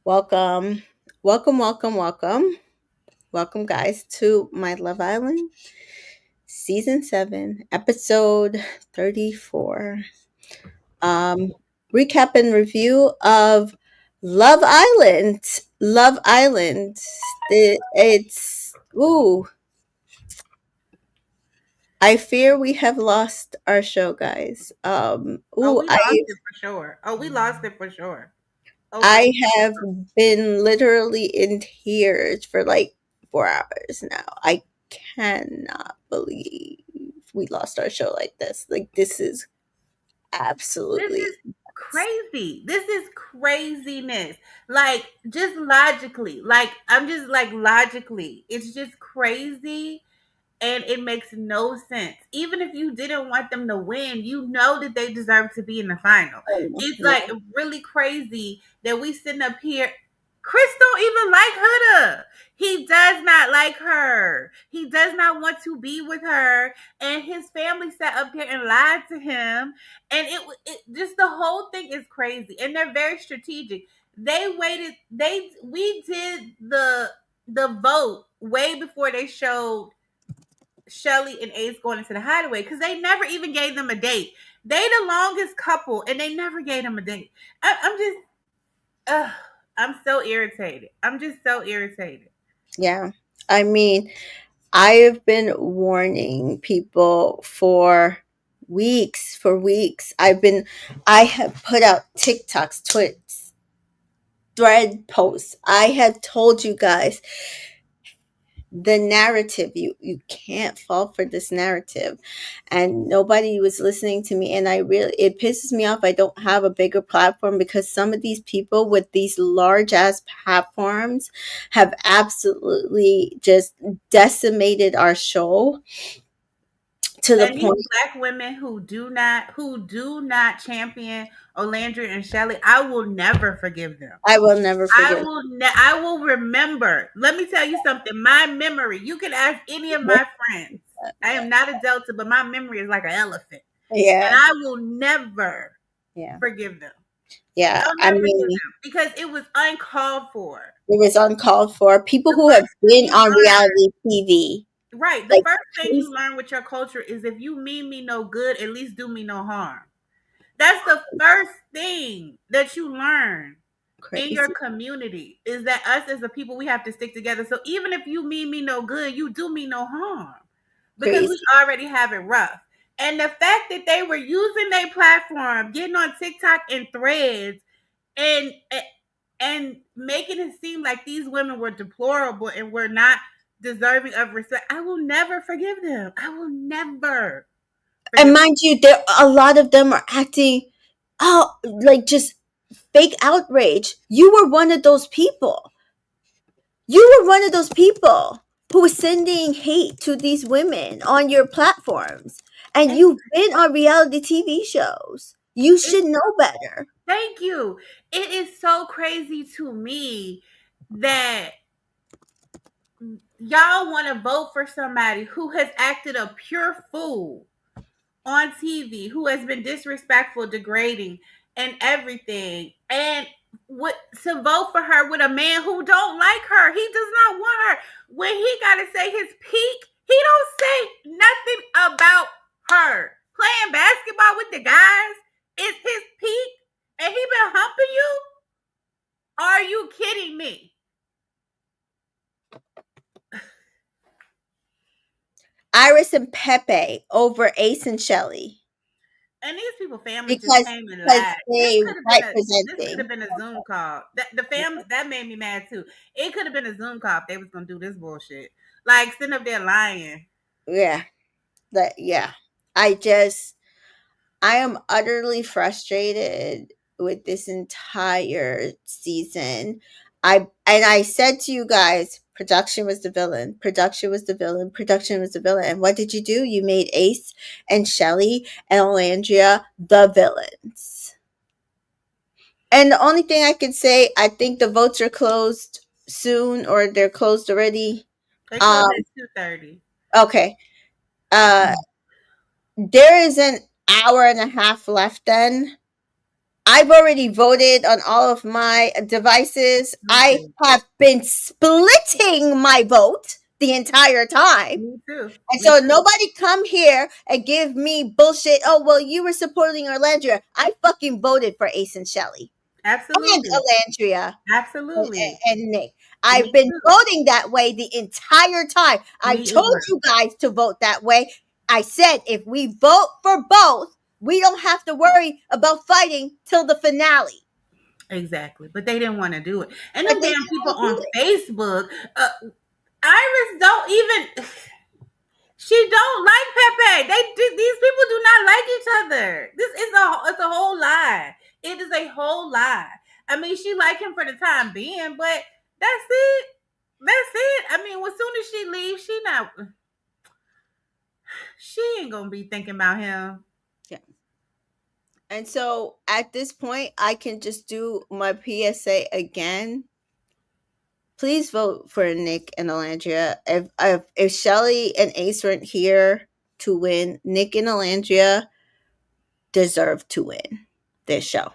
Welcome, welcome, guys, to my Love Island season 7, episode 34. Um, Recap and review of Love Island. Love Island. It's ooh. I fear we have lost our show, guys. Oh, Ooh, we I lost it for sure. Oh, we lost it for sure. Oh, for I sure. have been literally in tears for like 4 hours now. I cannot believe we lost our show like this. Like, this is This absolutely is crazy. This is craziness. Like, just logically. Like, I'm just like logically. It's just crazy and it makes no sense. Even if you didn't want them to win, you know that they deserve to be in the final. It's yeah. like really crazy that we sitting up here. Chris don't even like Huda. He does not like her. He does not want to be with her. And his family sat up there and lied to him. And it just the whole thing is crazy. And they're very strategic. They waited. We did the vote way before they showed Shelly and Ace going into the hideaway because they never even gave them a date. They the longest couple and they never gave them a date. I'm just, I'm so irritated. I'm just so irritated. Yeah. I mean, I have been warning people for weeks. I have put out TikToks, tweets, thread posts. I have told you guys the narrative, you can't fall for this narrative, and nobody was listening to me, and I really, it pisses me off I don't have a bigger platform, because some of these people with these large ass platforms have absolutely just decimated our show to the And these point. black women who do not champion Olandria and Shelly, I will never forgive them. I will never forget. I will remember. Let me tell you something. My memory. You can ask any of my friends. I am not a Delta, but my memory is like an elephant, and Yeah, I will never yeah, forgive them. yeah, I'll I never forgive mean, them because it was uncalled for. it was uncalled for. People The who have first thing been you on learn, reality TV, right? The like, first thing you crazy, learn with your culture is if you mean me no good, at least do me no harm. That's the first thing that you learn in your crazy, community is that us as a people we have to stick together. So even if you mean me no good, you do me no harm because we crazy. already have it rough. And the fact that they were using their platform, getting on TikTok and threads and and making it seem like these women were deplorable and were not deserving of respect. I will never forgive them. I will never And forgive them. mind you, there a lot of them are acting, oh, like, just fake outrage. You were one of those people. You were one of those people who was sending hate to these women on your platforms. And And you've been on reality TV shows. You it's should know better. thank you. It is so crazy to me that y'all want to vote for somebody who has acted a pure fool on TV, who has been disrespectful, degrading, and everything, and what to vote for her with a man who don't like her. He does not want her. When he got to say his peak, he don't say nothing about her. Playing basketball with the guys is his peak, and he been humping you. Are you kidding me? Iris and Pepe over Ace and Shelly, And these people family just because came and because lied. they This could have representing. been a Zoom call. The family that made me mad too. It could have been a Zoom call if they was gonna do this bullshit. Like sitting up there lying. Yeah, that, yeah. I just, I am utterly frustrated with this entire season. I said to you guys, production was the villain. Production was the villain. Production was the villain. And what did you do? You made Ace and Shelly and Olandria the villains. And the only thing I could say, I think the votes are closed soon, or they're closed already. They closed Um, at 2:30. okay. Uh, there is an hour and a half left then. I've already voted on all of my devices. Me I too. have been splitting my vote the entire time. Me too. And Me so too. nobody come here and give me bullshit. Oh, well, you were supporting Orlandria. I fucking voted for Ace and Shelly and Absolutely. Alandria and, Absolutely. and Nick. Me I've been too. voting that way the entire time. I Me as told well. you guys to vote that way. I said if we vote for both, we don't have to worry about fighting till the finale. Exactly. But they didn't want to do it. And But them they damn didn't people want to on do it. Facebook, Iris don't even. She don't like Pepe. These people do not like each other. This is it's a whole lie. It is a whole lie. I mean, she like him for the time being, but that's it. That's it. I mean, as soon as she leaves, she ain't gonna be thinking about him. Yeah. And so at this point, I can just do my PSA again. Please vote for Nick and Alandria. If Shelly and Ace weren't here to win, Nick and Alandria deserve to win this show.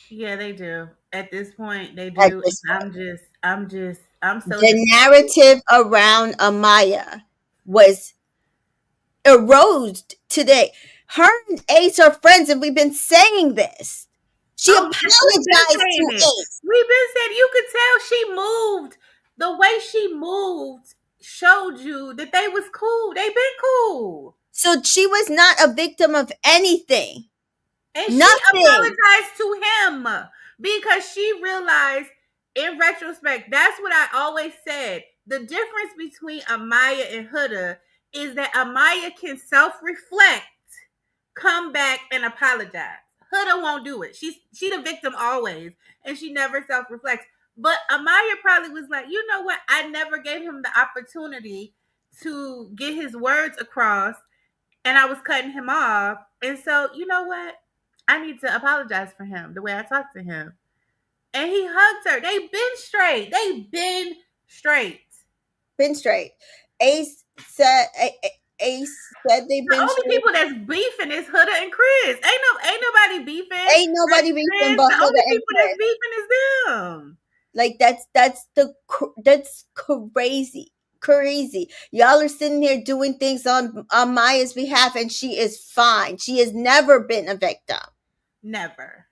Yeah, they do. At this point, they At do. this And point, I'm so the disappointed. narrative around Amaya was eroded today. Her and Ace are friends, and we've been saying this. She Oh yes, we've been apologized saying to it. Ace. We've been saying you could tell she moved. The way she moved showed you that they was cool. They been cool. So she was not a victim of anything. And she Nothing. apologized to him because she realized in retrospect, that's what I always said. The difference between Amaya and Huda is that Amaya can self-reflect, come back and apologize. Huda won't do it. She the victim always, and she never self-reflects. But Amaya probably was like, you know what? I never gave him the opportunity to get his words across, and I was cutting him off. And so, you know what? I need to apologize for him the way I talked to him. And he hugged her. They been straight. They been straight. Been straight. Ace said Ace said they've The been only straight. people that's beefing is Huda and Chris. Ain't nobody beefing. Ain't nobody beefing Chris, but the Huda only and people that's Chris. beefing is them. Like that's crazy. Crazy. Y'all are sitting here doing things on Maya's behalf, and she is fine. She has never been a victim. Never.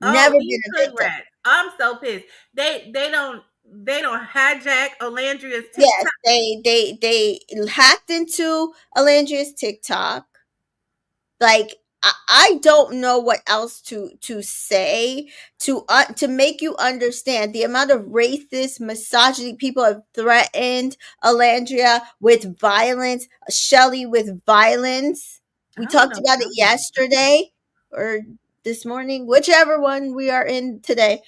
Oh, Never these been a hood victim. rats. I'm so pissed. They don't hijack Olandria's Yes, TikTok. they hacked into Alandria's TikTok. Like I don't know what else to say to make you understand the amount of racist misogyny people have threatened Alandria with violence, Shelly with violence. We I don't talked know. about I it don't know. yesterday or this morning, whichever one we are in today.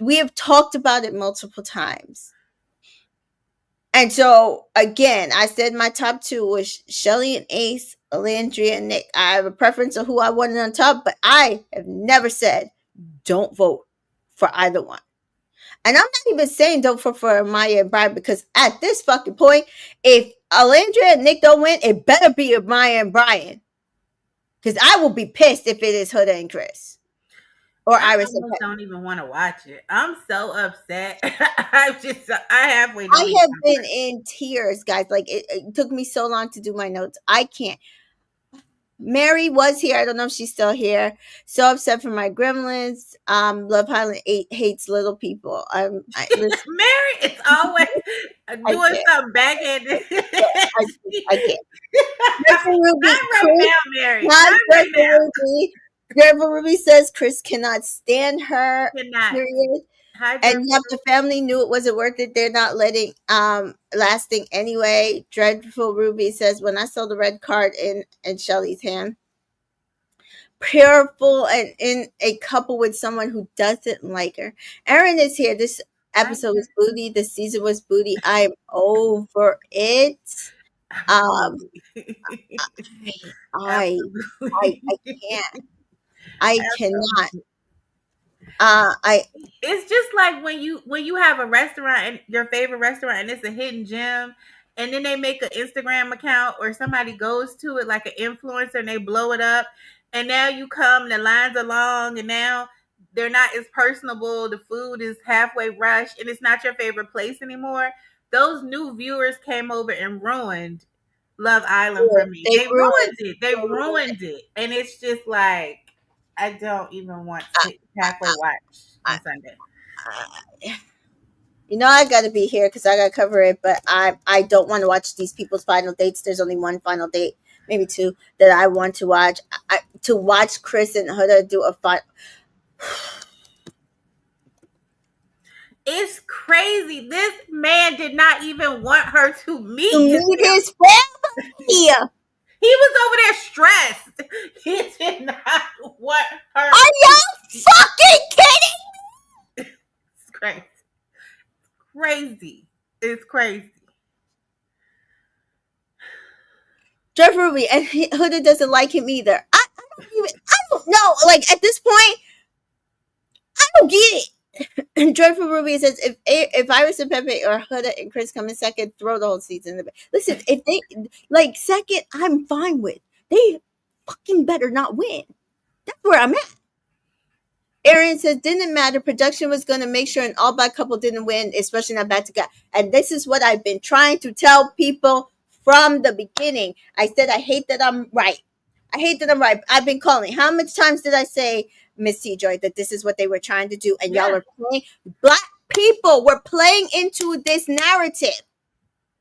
We have talked about it multiple times. And so again, I said my top two was Shelly and Ace, Alandria and Nick. I have a preference of who I wanted on top, but I have never said don't vote for either one. And I'm not even saying don't vote for Maya and Brian because at this fucking point, if Alandria and Nick don't win, it better be Maya and Brian. Because I will be pissed if it is Huda and Chris or I Iris and almost Pep. don't even want to watch it. I'm so upset. I halfway don't I even have want to been watch in tears, guys. Like it took me so long to do my notes. I can't. Mary was here. I don't know if she's still here. So upset for my gremlins. Love Highland 8 hates little people. it. Listen, Mary is always I doing can't. something backhanded. I can't. Griffin Not Ruby, right Chris, now, Mary. not Not right Griffin now. Ruby. Griffin Ruby says Chris cannot stand her. Cannot. Period. Hi, And Griffin. yep, the family knew it wasn't worth it. They're not letting lasting anyway. Dreadful Ruby says when I saw the red card in Shelly's hand, prayerful and in a couple with someone who doesn't like her. Erin is here. This Hi, episode was Griffin. booty. This season was booty. I'm over it. Um, Absolutely. I, I Absolutely. can't. I cannot. Absolutely. I It's just like when you have a restaurant and your favorite restaurant and it's a hidden gem, and then they make an Instagram account or somebody goes to it like an influencer and they blow it up, and now you come, the lines are long, and now they're not as personable. The food is halfway rushed, and it's not your favorite place anymore. Those new viewers came over and ruined Love Island for me. They They ruined. ruined it. They They ruined. ruined it, and it's just like I don't even want to halfway watch I, on Sunday. I, I got to be here because I got to cover it, but I don't want to watch these people's final dates. There's only one final date, maybe two, that I want to watch. To watch Chris and Huda do a fun. It's crazy. This man did not even want her to To meet his meet family. his family. He was over there stressed. He did not want her. Are y'all fucking kidding? It's crazy. Crazy. It's crazy. Jeff Ruby and Huda doesn't like him either. I don't know. Like at this point, I don't get it. And Dreadful Ruby says, if Iris and Pepe or Huda and Chris come in second, throw the whole season in the bag. Listen, if they like second, I'm fine with. They fucking better not win. That's where I'm at. Arian says, didn't matter. Production was going to make sure an all black couple didn't win, especially not back to back. And this is what I've been trying to tell people from the beginning. I said, I hate that I'm right. I hate that I'm right. I've been calling. How much times did I say, Miss T Joy, that this is what they were trying to do? And y'all are playing. Black people were playing into this narrative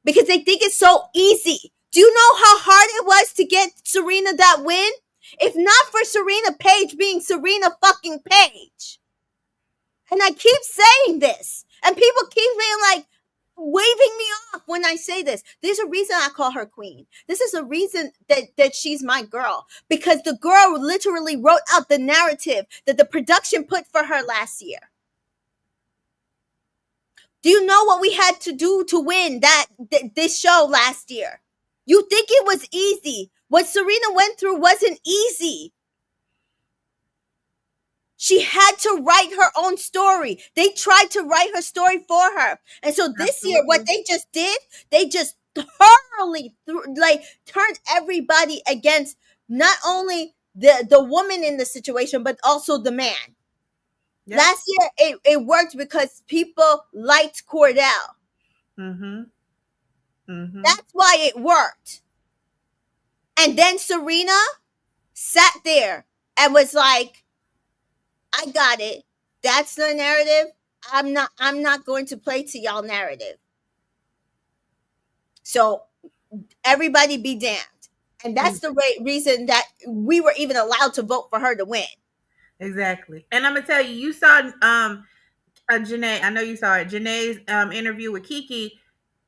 because they think it's so easy. Do you know how hard it was to get Serena that win? If not for Serena Page being Serena fucking Page. And I keep saying this. And people keep being like, waving me off when I say this. There's a reason I call her queen. This is a reason that she's my girl. Because the girl literally wrote out the narrative that the production put for her last year. Do you know what we had to do to win this show last year? You think it was easy. What Serena went through wasn't easy. She had to write her own story. They tried to write her story for her. And so this year, what they just did, they just thoroughly turned everybody against not only the woman in the situation, but also the man. Yep. Last year, it worked because people liked Cordell. Mm-hmm. Mm-hmm. That's why it worked. And then Serena sat there and was like, I got it. That's the narrative. I'm not going to play to y'all narrative. So everybody be damned. And that's the reason that we were even allowed to vote for her to win. Exactly. And I'm gonna tell you, you saw Janae, I know you saw it, Janae's interview with Kiki.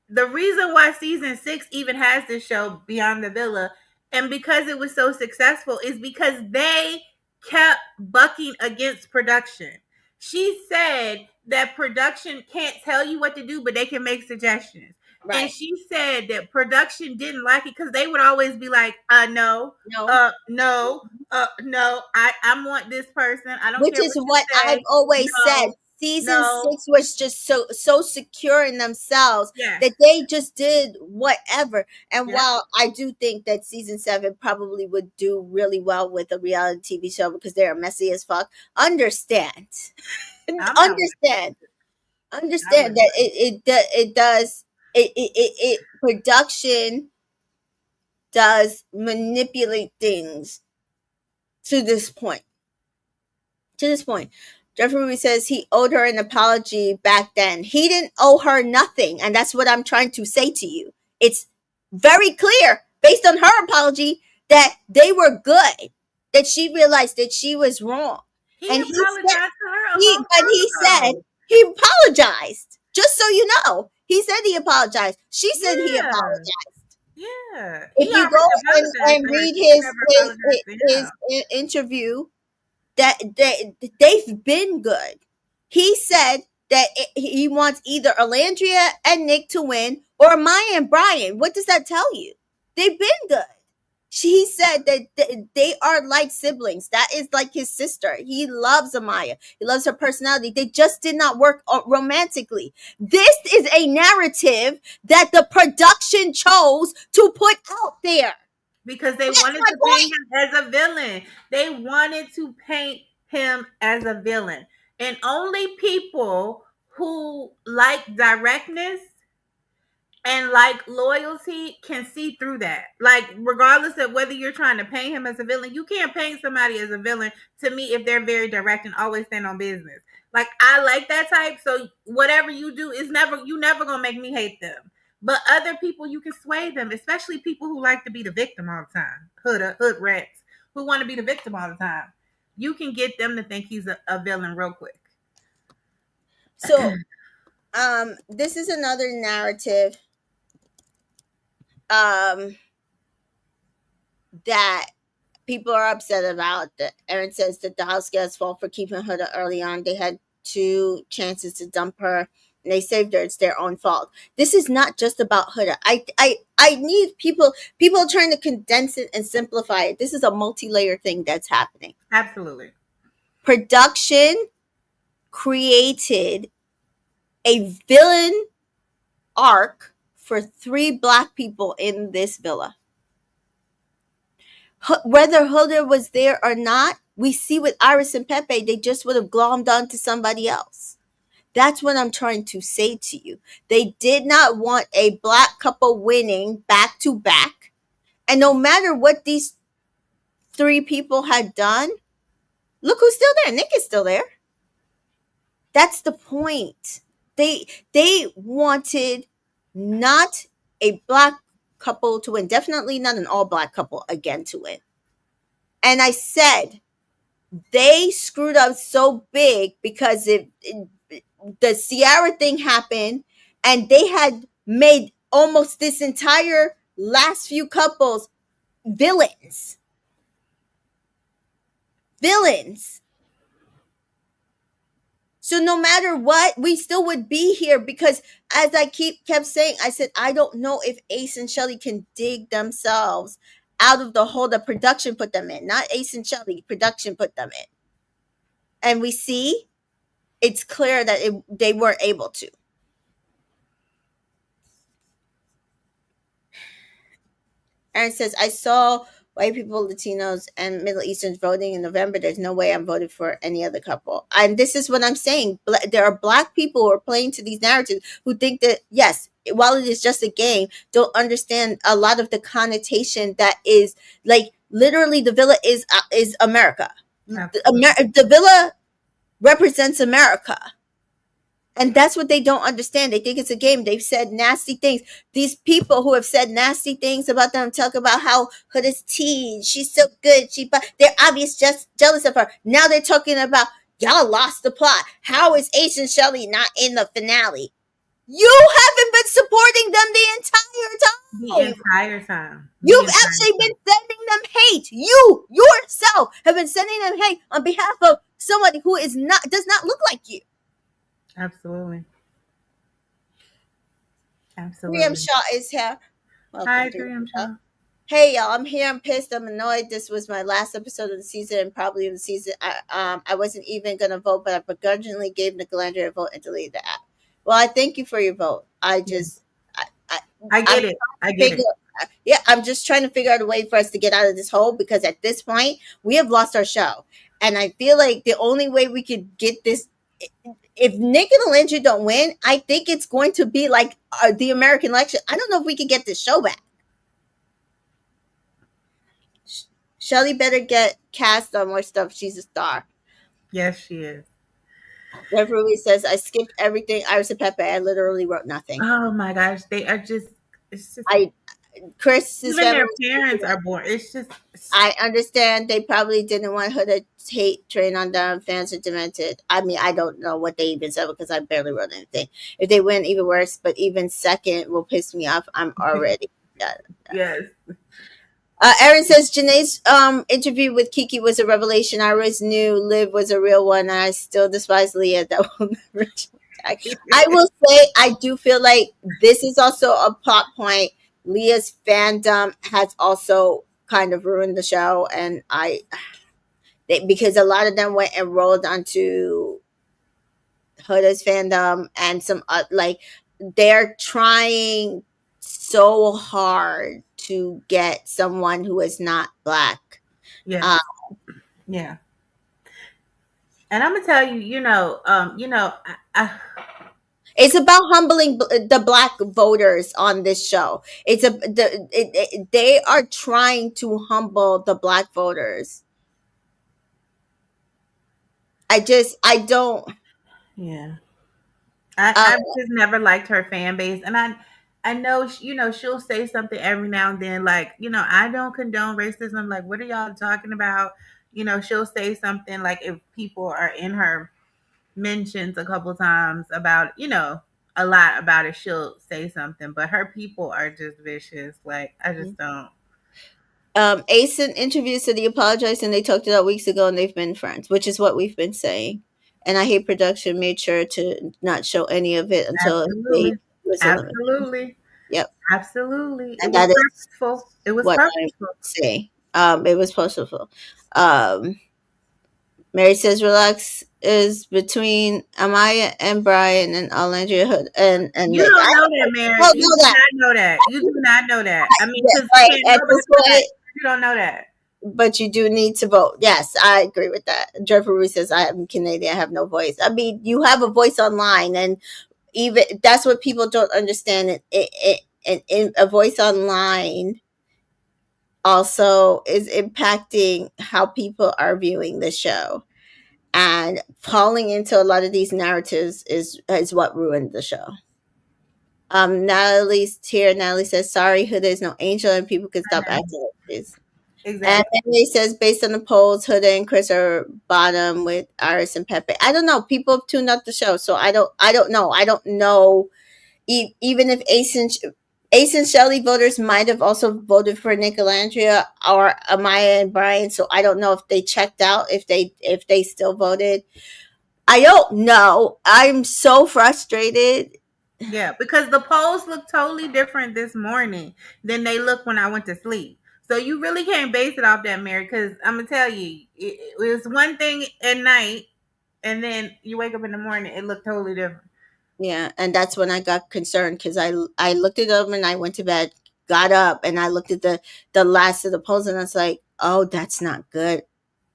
The reason why season 6 even has this show Beyond the Villa, and because it was so successful, is because they kept bucking against production. She said that production can't tell you what to do, but they can make suggestions. Right. And she said that production didn't like it because they would always be like, no, no, I want this person. I don't Which care is what I've always said. Season 6 was just so secure in themselves that they just did whatever. And while I do think that season 7 probably would do really well with a reality TV show because they're messy as fuck, understand that it does production does manipulate things to this point. Jeffrey Ruby says he owed her an apology back then. He didn't owe her nothing. And that's what I'm trying to say to you. It's very clear, based on her apology, that they were good. That she realized that she was wrong. He apologized to her. But he said he apologized. Just so you know. He said he apologized. She said he apologized. Yeah. If you go and read his interview, that they've been good. He said that he wants either Alandria and Nick to win or Maya and Brian. What does that tell you? They've been good. He said that they are like siblings. That is like his sister. He loves Amaya. He loves her personality. They just did not work romantically. This is a narrative that the production chose to put out there. because they That's wanted my to paint point. him as a villain. They wanted to paint him as a villain. And only people who like directness and like loyalty can see through that. Like, regardless of whether you're trying to paint him as a villain, you can't paint somebody as a villain to me if they're very direct and always stand on business. Like, I like that type, so whatever you do is never, you never gonna make me hate them. But other people, you can sway them, especially people who like to be the victim all the time. Hood rats who want to be the victim all the time. You can get them to think he's a villain real quick. So, this is another narrative um that people are upset about. That Erin says that the house guests fault for keeping her early on. They had two chances to dump her and they saved her. It's their own fault. This is not just about Huda. I need people are trying to condense it and simplify it. This is a multi-layer thing that's happening. Absolutely. Production created a villain arc for three black people in this villa. Whether Huda was there or not, we see with Iris and Pepe, they just would have glommed onto somebody else. That's what I'm trying to say to you. They did not want a black couple winning back to back. And no matter what these three people had done, look who's still there. Nick is still there. That's the point. They wanted not a black couple to win, definitely not an all black couple again to win. And I said they screwed up so big because the Ciara thing happened, and they had made almost this entire last few couples villains. Villains. So no matter what, we still would be here because, as I kept saying, I said I don't know if Ace and Shelly can dig themselves out of the hole that production put them in. Not Ace and Shelly, production put them in, and we see it's clear that they weren't able to. Aaron says, I saw white people, Latinos, and Middle Easterns voting in November. There's no way I'm voting for any other couple. And this is what I'm saying. There are black people who are playing to these narratives who think that, yes, while it is just a game, don't understand a lot of the connotation that is like literally the villa is America. The villa represents America. And that's what they don't understand. They think it's a game. They've said nasty things. These people who have said nasty things about them talk about how Hood is teen. She's so good. They're obvious just jealous of her. Now they're talking about y'all lost the plot. How is Ace and Shelly not in the finale? You haven't been supporting them the entire The time. entire time. You've actually been sending them hate. You yourself have been sending them hate on behalf of somebody who does not look like you. Absolutely. 3M Shaw is here. Welcome Hi, to 3M Shaw. Hey y'all, I'm here. I'm pissed. I'm annoyed. This was my last episode of the season and probably of the season. I wasn't even gonna vote, but I begrudgingly gave Nicolandria a vote and deleted the app. Well, I thank you for your vote. I just I get it. I get it. Yeah, I'm just trying to figure out a way for us to get out of this hole because at this point we have lost our show, and I feel like the only way we could get this, if Nick and Alandria don't win, I think it's going to be like the American election. I don't know if we can get this show back. Shelly better get cast on more stuff. She's a star. Yes, she is. Jeff Ruby says, I skipped everything. Iris and Pepe. I literally wrote nothing. Oh my gosh, they are just. It's just. Chris's Even family. their parents are born. It's just. I understand they probably didn't want her to hate train on them. Fans are demented. I mean, I don't know what they even said because I barely wrote anything. If they win, even worse. But even second will piss me off. I'm already. Yes. Erin says Janae's interview with Kiki was a revelation. I always knew Liv was a real one, and I still despise Leah. That will never change. I will say I do feel like this is also a plot point. Leah's fandom has also kind of ruined the show, and because a lot of them went and rolled onto Huda's fandom and some like they're trying so hard to get someone who is not black. Yes. Yeah. And I'm gonna tell you, It's about humbling the black voters on this show. They are trying to humble the black voters. I don't. yeah. Uh, I've just never liked her fan base, and I know she'll say something every now and then, like I don't condone racism. Like, what are y'all talking about? She'll say something like if people are in her mentions a couple times about a lot about it, she'll say something. But her people are just vicious. Like, I just don't. Asen interviews said he apologized and they talked it out weeks ago and they've been friends, which is what we've been saying. And I hate production made sure to not show any of it until they Absolutely, was eliminated. absolutely, Yep, absolutely. It and was that is purposeful. It was what I purposeful. say. It was possible. Um, Mary says relax is between Amaya and Brian and Alandria Hood and You Nick. don't I know that, Mary. don't You know do that. not know that. You do not know that. I mean, Yeah, because right can't at nobody this put that. point, You don't know that. but you do need to vote. Yes, I agree with that. Jeffrey Ruiz says I am Canadian, I have no voice. I mean, you have a voice online, and even that's what people don't understand. And a voice online also is impacting how people are viewing the show, and falling into a lot of these narratives is what ruined the show. Natalie's here. Natalie says, "Sorry, Huda is no angel, and people can I stop know. acting like this." And Exactly. then he says, based on the polls, Huda and Chris are bottom with Iris and Pepe. I don't know. People have tuned up the show, so I don't know. I don't know. Even if Ace and Shelley voters might have also voted for Nicolandria or Amaya and Brian, so I don't know if they checked out, if they still voted. I don't know. I'm so frustrated. Yeah, because the polls look totally different this morning than they look when I went to sleep. So you really can't base it off that, Mary. Because I'm gonna tell you, it was one thing at night, and then you wake up in the morning, it looked totally different. Yeah, and that's when I got concerned because I looked at them and I went to bed, got up, and I looked at the last of the polls and I was like, oh, that's not good.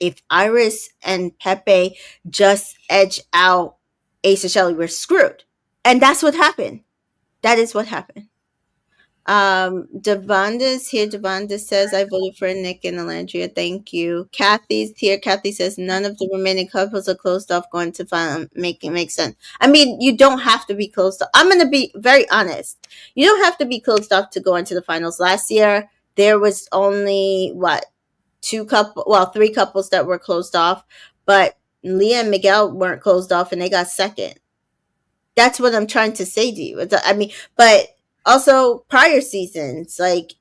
If Iris and Pepe just edge out Ace and Shelley, we're screwed. And that's what happened. That is what happened. Devanda's here. Devanda says, I voted for Nick and Alandria. Thank you. Kathy's here. Kathy says, none of the remaining couples are closed off going to final. Making make sense. I mean, you don't have to be closed off. I'm going to be very honest. You don't have to be closed off to go into the finals. Last year, there was only, what, three couples that were closed off, but Leah and Miguel weren't closed off and they got second. That's what I'm trying to say to you. I mean, but also prior seasons, like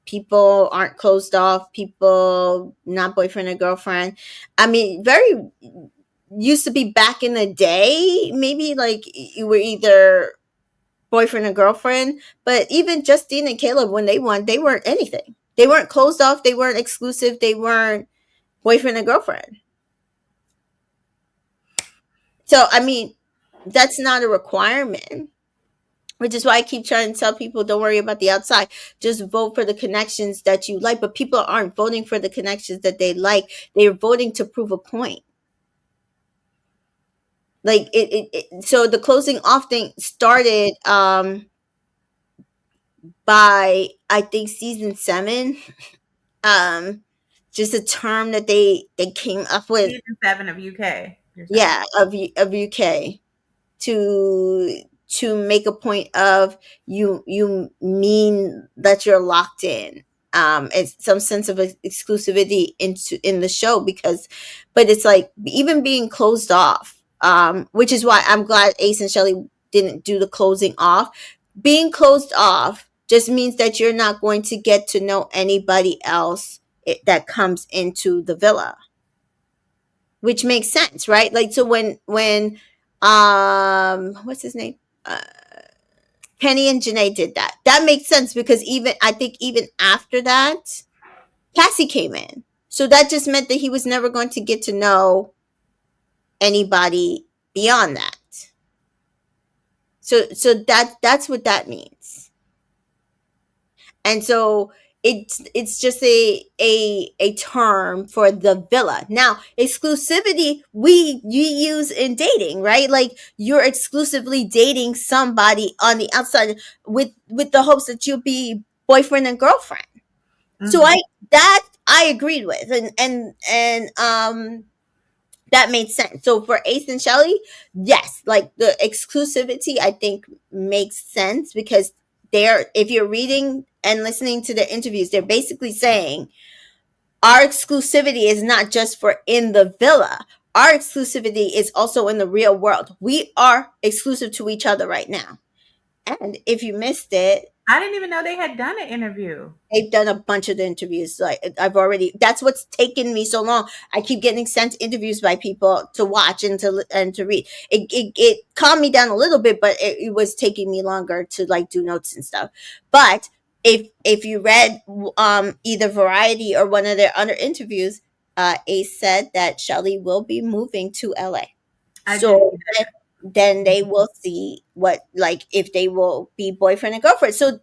people aren't closed off, people not boyfriend or girlfriend. I mean, very used to be back in the day, maybe like you were either boyfriend or girlfriend, but even Justine and Caleb, when they won, they weren't anything. They weren't closed off, they weren't exclusive, they weren't boyfriend and girlfriend. So, I mean, that's not a requirement, which is why I keep trying to tell people don't worry about the outside. Just vote for the connections that you like. But people aren't voting for the connections that they like. They're voting to prove a point. Like so the closing off thing started by I think season 7. Um just a term that they came up with. Season 7 of UK. You're saying? Yeah, of UK. To make a point of you mean that you're locked in, it's some sense of exclusivity in the show, because but it's like even being closed off, which is why I'm glad Ace and Shelley didn't do the closing off. Being closed off just means that you're not going to get to know anybody else that comes into the villa, which makes sense, right? Like, so when what's his name, uh, Penny and Janae did that, that makes sense, because even I think even after that, Cassie came in, so that just meant that he was never going to get to know anybody beyond that. So that's what that means. And so it's just a term for the villa. Now, exclusivity you use in dating, right? Like you're exclusively dating somebody on the outside with the hopes that you'll be boyfriend and girlfriend. So Hmm. I agreed with, and that made sense. So for Ace and Shelly, yes, like the exclusivity I think makes sense because they're, if you're reading and listening to the interviews, they're basically saying our exclusivity is not just for in the villa. Our exclusivity is also in the real world. We are exclusive to each other right now. And if you missed it, I didn't even know they had done an interview. they've done a bunch of the interviews. Like I've already, that's what's taken me so long. I keep getting sent interviews by people to watch and to read. It calmed me down a little bit, but it was taking me longer to like do notes and stuff. But if you read either Variety or one of their other interviews, Ace said that Shelly will be moving to LA. I did So see that. then they will see what, like if they will be boyfriend and girlfriend. So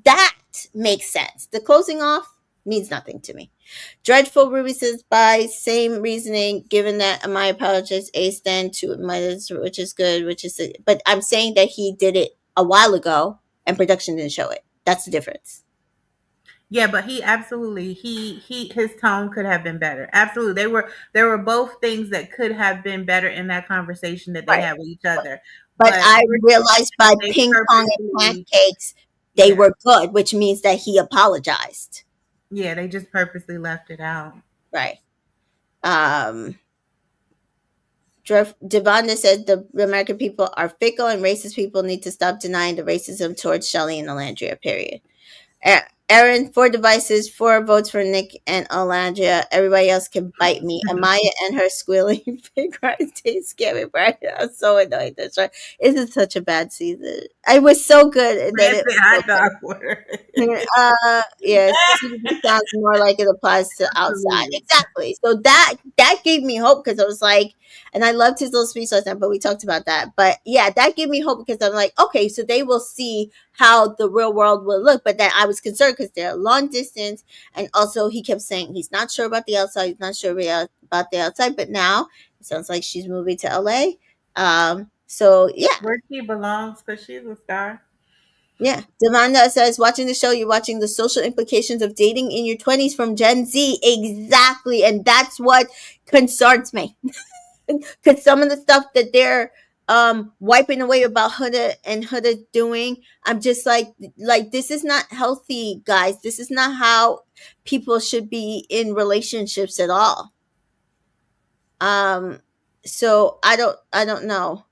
that makes sense. The closing off means nothing to me. Dreadful Ruby says by same reasoning, given that my apologist Ace then to my, which is good, which is, but I'm saying that he did it a while ago and production didn't show it. That's the difference. Yeah, but he absolutely he his tone could have been better. Absolutely. There were both things that could have been better in that conversation that they Right. had with each other. But But I realized by they ping pong and purposely pancakes, they yeah. were good, which means that he apologized. Yeah, they just purposely left it out. Right. Um, Devonda said the American people are fickle and racist people need to stop denying the racism towards Shelley and Alandria, period. Aaron, 4 devices, 4 votes for Nick and Alandria. Everybody else can bite me. Amaya and her squealing pig cries scare me, Brian. I'm so annoyed. That's right. This is such a bad season. I was so good, and then it Rancid hot dog water. yeah, exclusivity sounds more like it applies to outside. Absolutely. Exactly. So that gave me hope because I was like, and I loved his little speech last night, but we talked about that. But yeah, that gave me hope because I'm like, okay, so they will see how the real world will look. But then I was concerned because they're long distance, and also he kept saying he's not sure about the outside, he's not sure about the outside. But now it sounds like she's moving to LA. So yeah, Where she belongs because she's a star. yeah. Demanda says, watching the show, you're watching the social implications of dating in your 20s from Gen Z. Exactly. And that's what concerns me. Because some of the stuff that they're wiping away about Huda and Huda doing, I'm just like, this is not healthy, guys. This is not how people should be in relationships at all. Um, so I don't know.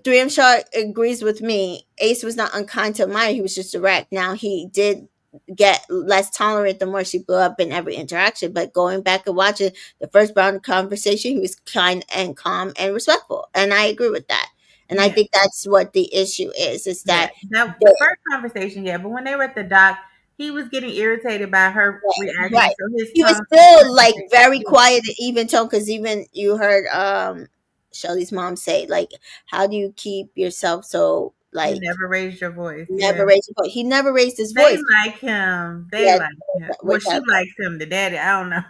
Driam Shaw agrees with me. Ace was not unkind to Maya. He was just direct. Now he did get less tolerant the more she blew up in every interaction. But going back and watching the first round conversation, he was kind and calm and respectful. And I agree with that. And I Yeah. think that's what the issue is Yeah. that That the they, first conversation, yeah, but when they were at the dock, he was getting irritated by her reaction. right. So his He was tone still like very yeah, quiet and even tone because even you heard Shelly's mom say, like, how do you keep yourself so you like never raised your voice. Yeah. never raised his voice. He never raised his They voice. like him. They Yeah, like him. Well, which she likes him. The daddy, I don't know.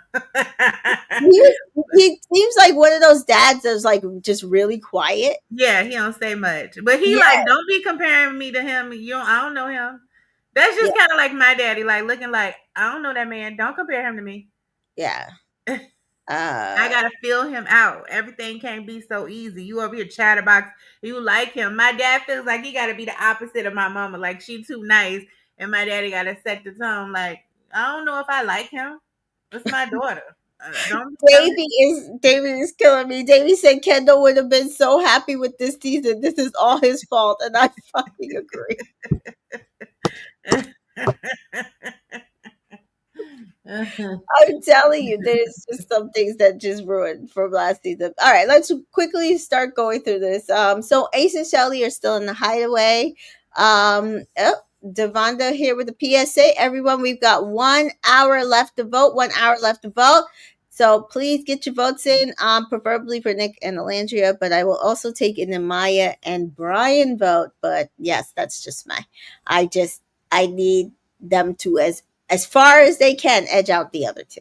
he seems like one of those dads that's like just really quiet. Yeah, he don't say much. But he Yeah, like, don't be comparing me to him. You don't, I don't know him. That's yeah, just kind of like my daddy, like looking like, I don't know that man. Don't compare him to me. yeah. I Uh, gotta feel him out. Everything can't be so easy. You over here chatterbox. You like him. My dad feels like he gotta be the opposite of my mama. Like she too nice, and my daddy gotta set the tone. Like I don't know if I like him. It's my daughter. Don't tell me. Davy is killing me. Davy said Kendall would have been so happy with this season. This is all his fault, and I fucking agree. I'm telling you, there's just some things that just ruined from last season. All right, let's quickly start going through this. So Ace and Shelly are still in the hideaway. Oh, Devonda here with the PSA. Everyone, we've got 1 hour left to vote. 1 hour left to vote. So please get your votes in, preferably for Nick and Alandria, but I will also take in the Maya and Brian vote. But yes, that's just I just I need them to, as far as they can, edge out the other two.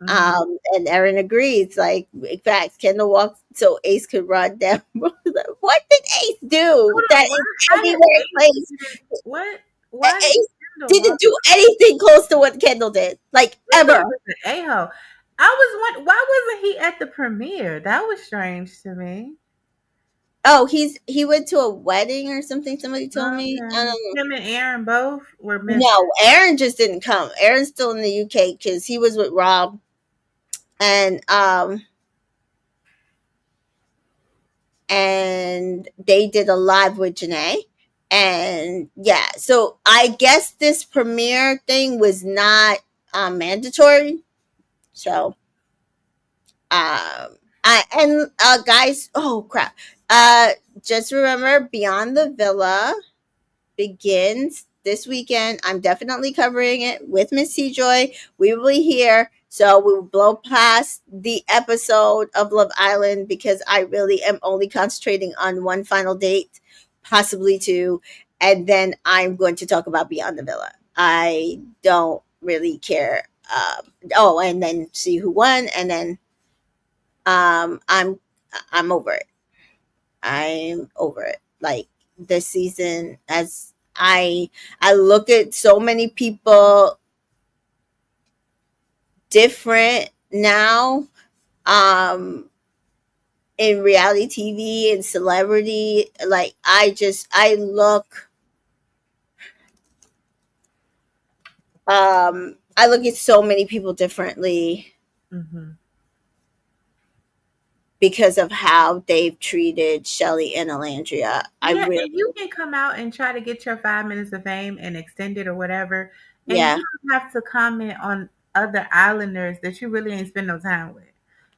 Mhm. And Erin agrees. Like, in fact, Kendall walked so Ace could run down. What did Ace do Hold that on, why? is How did anywhere Ace place? didn't what? Why did Ace Kendall didn't walk? do anything close to what Kendall did, like ever. Kendall was an a-hole. I was why wasn't he at the premiere? That was strange to me. Oh, he went to a wedding or something. Somebody told me. I Okay. don't Him and Aaron both were know. missing. No, Aaron just didn't come. Aaron's still in the UK because he was with Rob, and and they did a live with Janae. And yeah, so I guess this premiere thing was not mandatory. So guys, oh crap. Uh just remember, Beyond the Villa begins this weekend. I'm definitely covering it with Miss C Joy. We will be here. So we will blow past the episode of Love Island because I really am only concentrating on one final date, possibly two. And then I'm going to talk about Beyond the Villa. I don't really care. Oh, and then see who won. And then I'm over it. I'm over it. Like, this season, as I look at so many people different now, um in reality TV and celebrity. Like, I look, I look at so many people differently Mhm. because of how they've treated Shelly and Alandria. I Yeah, really, and you can come out and try to get your 5 minutes of fame and extend it or whatever, and yeah, you don't have to comment on other islanders that you really ain't spend no time with.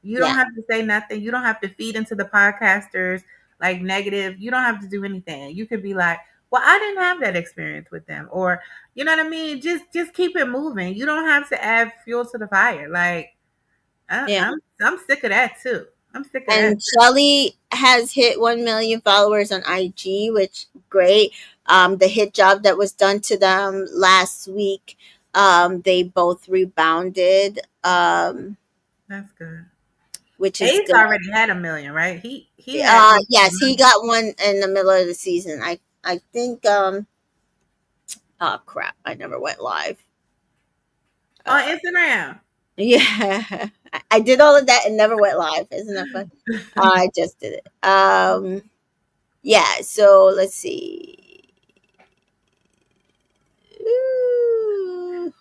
You don't yeah, have to say nothing. You don't have to feed into the podcasters like negative. You don't have to do anything. You could be like, "Well, I didn't have that experience with them," or you know what I mean. Just keep it moving. You don't have to add fuel to the fire. Like yeah. I'm sick of that too. I'm sick of that. And Shelly has hit 1 million followers on IG, which great. The hit job that was done to them last week, they both rebounded, That's good. which is Ace good. already had 1 million, right? He had Yes, he got one in the middle of the season. I think. Oh crap! I never went live. on Uh, Instagram. yeah, I did all of that and never went live. Isn't that fun? I just did it. Yeah. So let's see. Ooh,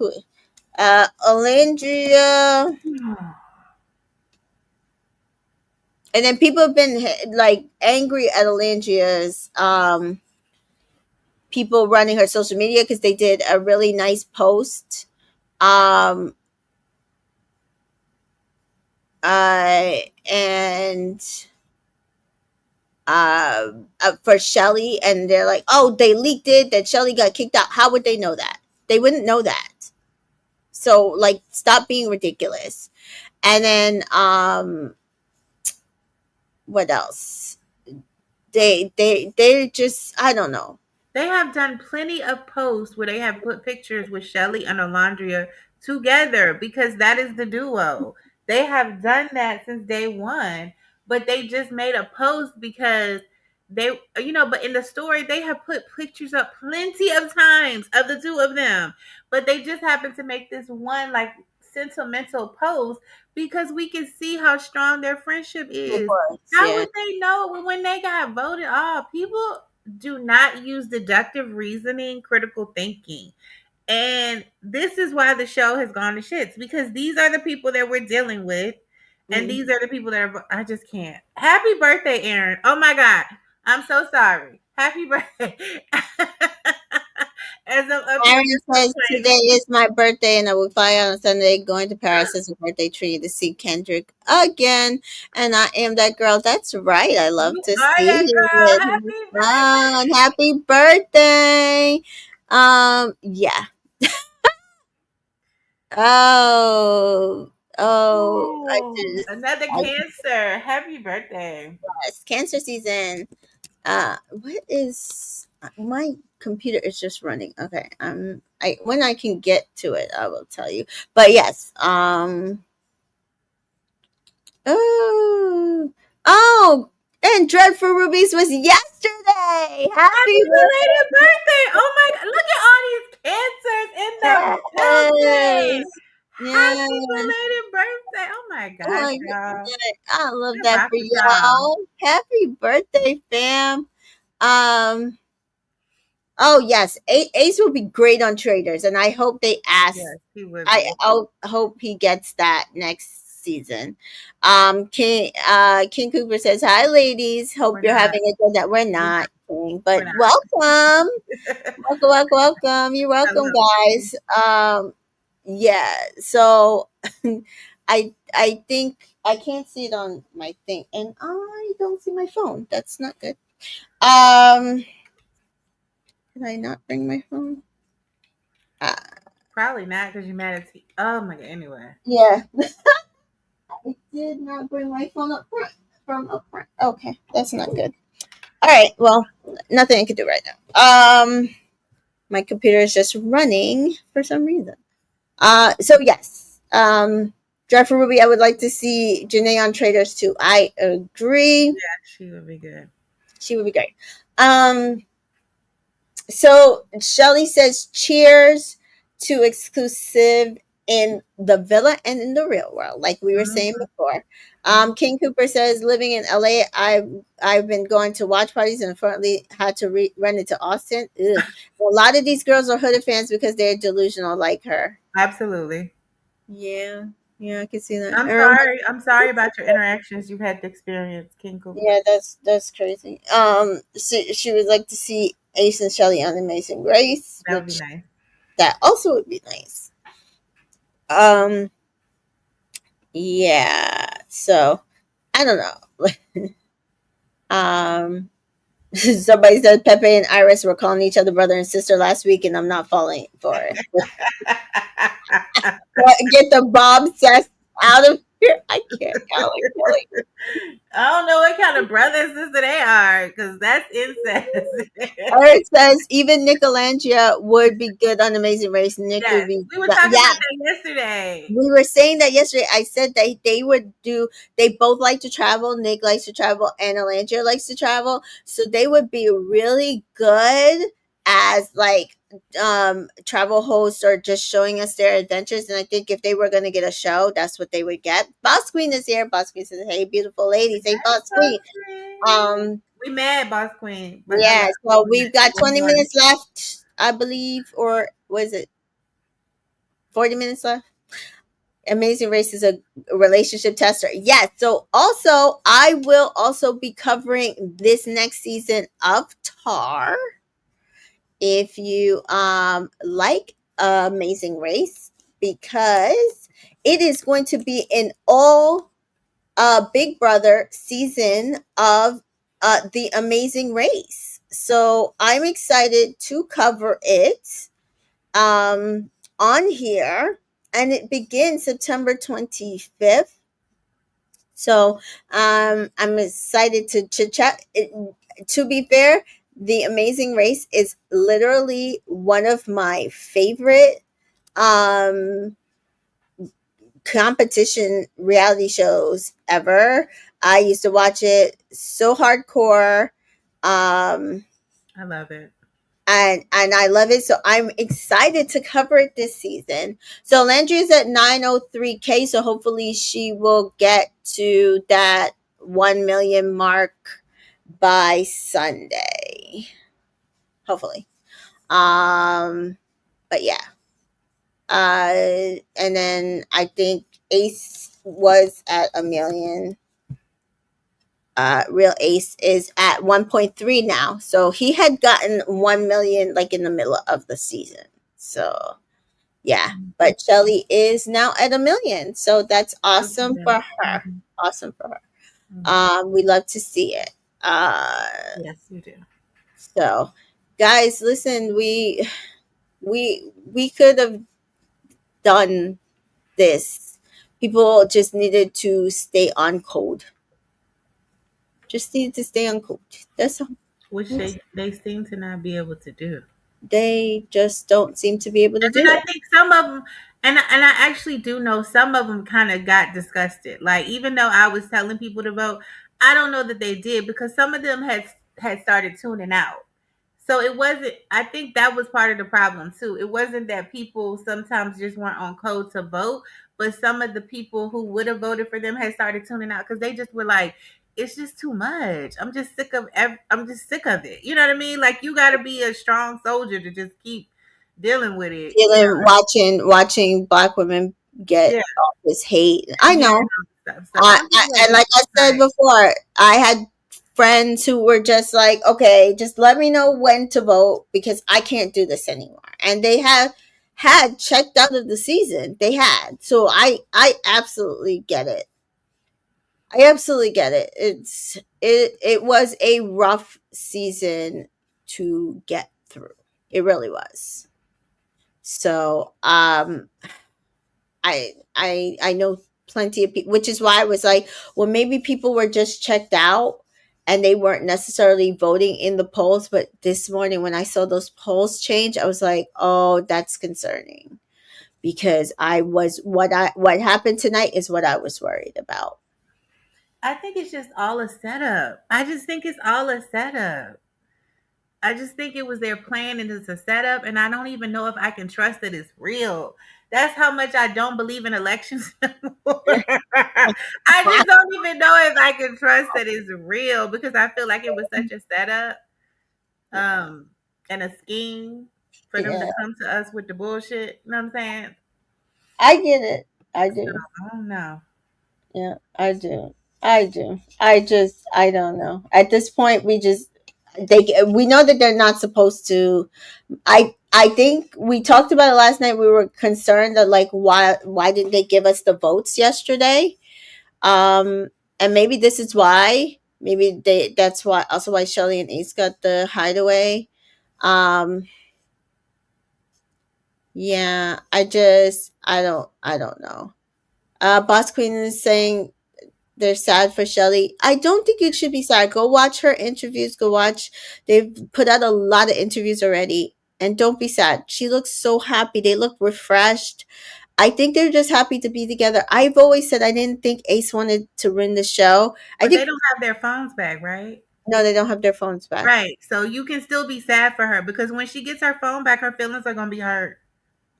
Alandria, and then people have been like angry at Alandria's people running her social media because they did a really nice post um and for Shelly, and they're like, oh, they leaked it that Shelly got kicked out. How would they know that? They wouldn't know that. So, like, stop being ridiculous. And then what else? They're just, I don't know. They have done plenty of posts where they have put pictures with Shelly and Alondria together because that is the duo. They have done that since day one, but they just made a post because but in the story, they have put pictures up plenty of times of the two of them, but they just happened to make this one like sentimental post because we can see how strong their friendship Of is. course, How yeah. would they know when they got voted off? People do not use deductive reasoning, critical thinking. And this is why the show has gone to shits because these are the people that we're dealing with. And Mm. these are the people that are, I just can't. Happy birthday, Aaron. Oh my God. I'm so sorry. Happy birthday. As I'm up here Aaron just says today complaining. is my birthday and I will fly on Sunday going to Paris as a birthday treat to see Kendrick again. And I am that girl. That's right. I love You to are see that girl. it. Happy Fun. birthday. Happy birthday. Yeah. Oh, I Ooh, just, another I cancer. Happy birthday. guess. Cancer season. What is, my computer is just running. Okay. I when I can get to it, I will tell you. But yes. Oh. Oh. And Dreadful Rubies was yesterday. Happy Happy belated birthday! Oh my god, look at all these cancers in the building. Yes. Happy Yeah. belated birthday. Oh my Oh gosh, my y'all. god. I love I that rock for with y'all. y'all. Happy birthday, fam. Um. Oh yes, Ace will be great on Traders, and I hope they ask. Yes, he would I be. hope he gets that next season. King Cooper says, "Hi, ladies. Hope We're you're not. having a good night. We're We're not, not. King, We're but not. welcome, welcome, welcome, welcome. You're welcome, Hello. guys. Yeah. So, I think I can't see it on my thing, and I don't see my phone. That's not good. Um, did I not bring my phone? Uh, Probably not because you're mad at Oh my god. Anyway. yeah, I did not bring my phone up front from up front. Okay, that's not good. All right, well, nothing I can do right now. My computer is just running for some reason. So yes, Jennifer Ruby, I would like to see Janae on Traders too. I agree. Yeah, she would be good. She would be great. Um, So Shelly says, cheers to exclusive in the villa and in the real world, like we were saying Mhm, before. mhm. King Cooper says, living in LA, I've been going to watch parties and unfortunately had to run into Austin. Ugh. A lot of these girls are Hooded fans because they're delusional like her. Absolutely. Yeah, yeah, I can see that. I'm sorry. I'm sorry about your interactions you've had to experience, King Yeah, Cooper. that's crazy. She would like to see Ace and Shelly on Amazing Grace, That would be which nice. that also would be nice. Um, yeah. So I don't know. Somebody said Pepe and Iris were calling each other brother and sister last week, and I'm not falling for it. Get the Bob cess out of here. I can't. Golly, Kelly. I don't know what kind of brother and sister they are, because that's incest. Eric says even Nicolangia would be good on Amazing Race. Nick would Yes, be, we were talking yeah. about that yesterday. We were saying that yesterday. I said that they would do. They both like to travel. Nick likes to travel, and Alangia likes to travel. So they would be really good as like travel hosts or just showing us their adventures. And I think if they were going to get a show, that's what they would get. Boss Queen is here. Boss Queen says, "Hey, beautiful ladies. Hey, That's Boss so Queen." sweet. Um, We mad, Boss Queen, but I yeah. love you. So We we've got one 20 more. minutes left, I believe, or was it 40 minutes left? Amazing Race is a relationship tester. Yes. So also, I will also be covering this next season of Tar. If you like Amazing Race, because it is going to be an all Big Brother season of the Amazing Race. So I'm excited to cover it on here, and it begins September 25th. So I'm excited to chit chat. To be fair, The Amazing Race is literally one of my favorite um, competition reality shows ever. I used to watch it so hardcore. Um, I love it. and I love it. So I'm excited to cover it this season. So Landry's at 903K. So hopefully she will get to that 1 million mark by Sunday. Hopefully. But yeah. And then I think Ace was at a million. Real Ace is at 1.3 now. So he had gotten 1 million like in the middle of the season. So yeah, but Shelly is now at a million. So that's awesome for her. Mhm, Awesome for her. mhm. We love to see it. Uh, Yes, you do. so guys, listen, we could have done this. People just needed to stay on code. Just needed to stay on code. That's all. Which That's they seem to not be able to do. They just don't seem to be able to And then do I it. think some of them, and I actually do know some of them kind of got disgusted. Like even though I was telling people to vote, I don't know that they did because some of them had started tuning out. So it wasn't. I think that was part of the problem too. It wasn't that people sometimes just weren't on code to vote, but some of the people who would have voted for them had started tuning out because they just were like, "It's just too much. I'm just sick of. I'm just sick of it." You know what I mean? Like you got to be a strong soldier to just keep dealing with it. You Feeling know? watching black women get Yeah, all this hate. I yeah, know. stuff. I'm just like, And it's like I too said much. before, I had friends who were just like, okay, just let me know when to vote because I can't do this anymore. And they have had checked out of the season. They had. So I absolutely get it. I absolutely get it. It was a rough season to get through. It really was. So I know plenty of people, which is why I was like, well, maybe people were just checked out and they weren't necessarily voting in the polls. But this morning when I saw those polls change, I was like, oh, that's concerning because I was what happened tonight is what I was worried about. I think it's just all a setup. I just think it's all a setup. I just think it was their plan and it's a setup, and I don't even know if I can trust that it's real. That's how much I don't believe in elections anymore. I just don't even know if I can trust that it's real because I feel like it was such a setup, um, and a scheme for them to Yeah, come to us with the bullshit. You know what I'm saying? I get it. I So, do. I don't know. Yeah, I do. I do. I don't know. At this point, we know that they're not supposed to. I think we talked about it last night. We were concerned that like why didn't they give us the votes yesterday? Um, and maybe this is why. Maybe that's why also why Shelly and Ace got the hideaway. Um, yeah, I don't know. Boss Queen is saying they're sad for Shelly. I don't think you should be sad. Go watch her interviews. Go watch. They've put out a lot of interviews already. And don't be sad. She looks so happy. They look refreshed. I think they're just happy to be together. I've always said I didn't think Ace wanted to win the show. I But they think don't have their phones back, right? no, they don't have their phones back. Right. So you can still be sad for her because when she gets her phone back, her feelings are gonna be hurt.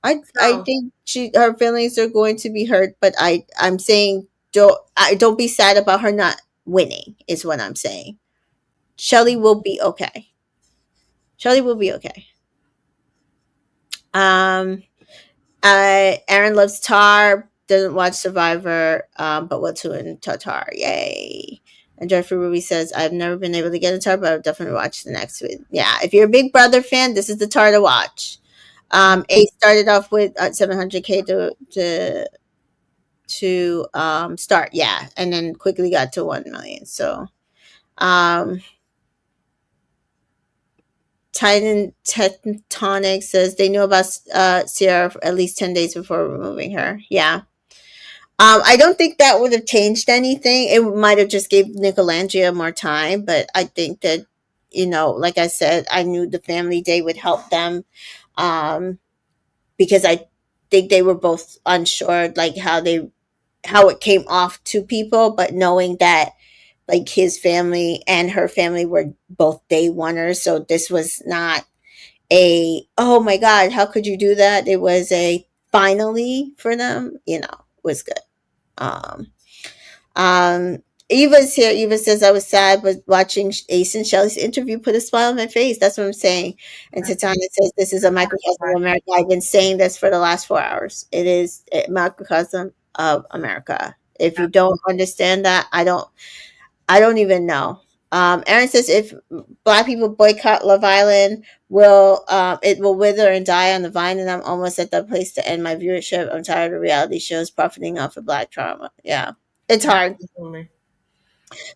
I So think her feelings are going to be hurt, but I'm saying don't be sad about her not winning is what I'm saying. Shelly will be okay. Shelly will be okay. Um, Aaron loves Tar. Doesn't watch Survivor, but will tune Tar. Yay! And Jeffrey Ruby says, "I've never been able to get into Tar, but I'll definitely watch the next one." Yeah, if you're a Big Brother fan, this is the Tar to watch. A started off with 700K to start, yeah, and then quickly got to 1 million. So, um, Titan Tectonic says they knew about Sierra for at least 10 days before removing her. Yeah. I don't think that would have changed anything. It might have just gave Nicolangia more time, but I think that, like I said, I knew the family day would help them, um, because I think they were both unsure, like how it came off to people, but knowing that like his family and her family were both day oneers, so this was not a oh my god, how could you do that? It was a finally for them, was good. Um, Eva's here. Eva says, I was sad, but watching Ace and Shelly's interview put a smile on my face. That's what I'm saying. And that's Tatiana says, this is a microcosm of America. I've been saying this for the last 4 hours. It is a microcosm of America. If you don't understand that, I don't even know. Aaron says if black people boycott Love Island, it will wither and die on the vine, and I'm almost at that place to end my viewership. I'm tired of reality shows profiting off of black trauma. Yeah, it's hard absolutely.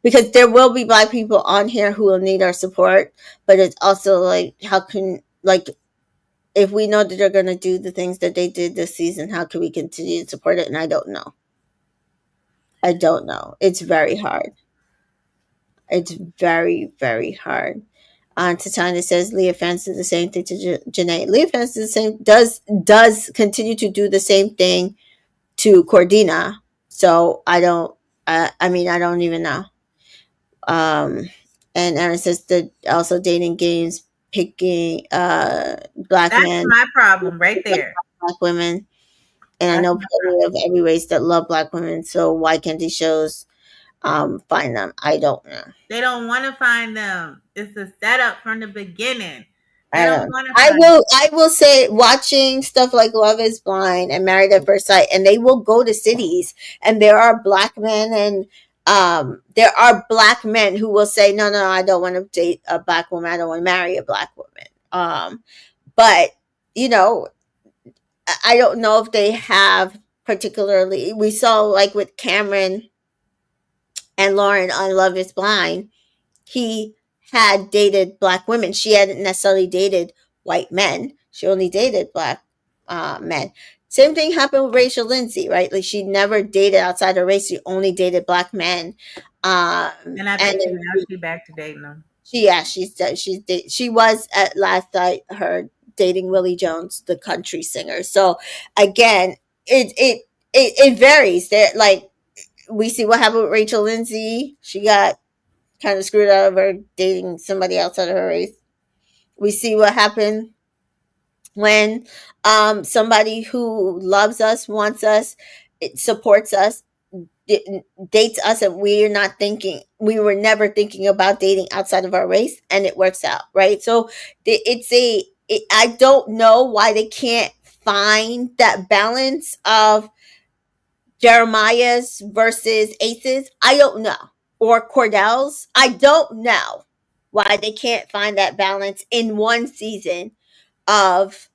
because there will be black people on here who will need our support, but it's also like how can like if we know that they're going to do the things that they did this season, how can we continue to support it? And I don't know. I don't know. It's very hard. It's very, very hard. Tatiana says Leah Fans did the same thing to Janae. Leah Fans did the same does continue to do the same thing to Cordina. So I don't. I mean, I don't even know. Um, and Aaron says that also dating games, picking black That's men, my problem right there. black women, and I That's know my plenty of every race that love black women. So why can't these shows find them? I don't know. They don't want to find them. It's a setup from the beginning. They I don't don't. want to I find them. will. I will say, watching stuff like Love Is Blind and Married at First Sight, and they will go to cities, and there are black men, and there are black men who will say, "No, no, I don't want to date a black woman. I don't want to marry a black woman." But you know, I don't know if they have particularly. We saw like with Cameron and Lauren on Love Is Blind, he had dated black women. She hadn't necessarily dated white men. She only dated black men. Same thing happened with Rachel Lindsay, right? Like she never dated outside her race. She only dated black men. And I And bet you then now she back to dating them. yeah, she was at last I heard dating Willie Jones, the country singer. So again, it varies. There, like we see what happened with Rachel Lindsay. She got kind of screwed out of her dating somebody outside of her race. We see what happened when somebody who loves us, wants us, it supports us, dates us, and we were never thinking about dating outside of our race, and it works out, right? So I don't know why they can't find that balance of Jeremiah's versus Ace's. I don't know. Or Cordell's. I don't know why they can't find that balance in one season of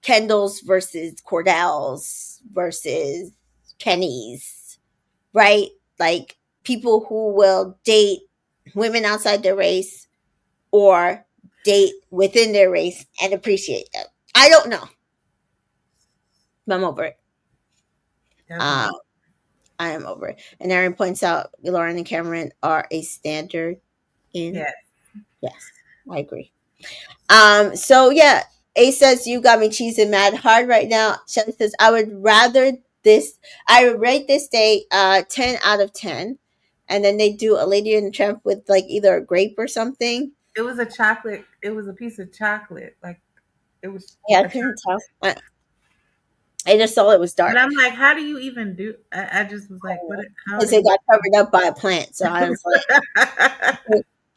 Kendall's versus Cordell's versus Kenny's, right? Like people who will date women outside their race or date within their race and appreciate them. I don't know. I'm over it. Definitely. Um, I am over it. And Aaron points out Lauren and Cameron are a standard in. Yes. Yes, I agree. So yeah, A says you got me cheesing mad hard right now. Shelly says I would rather this. I would rate this day 10 out of 10, and then they do a Lady in the Tramp with like either a grape or something. It was a chocolate. It was a piece of chocolate. Like it was Yeah, I a couldn't tell. I just saw it was But dark I'm like, how do you even do? I just was like, what? How because do it you? got covered up by a plant. So I was like,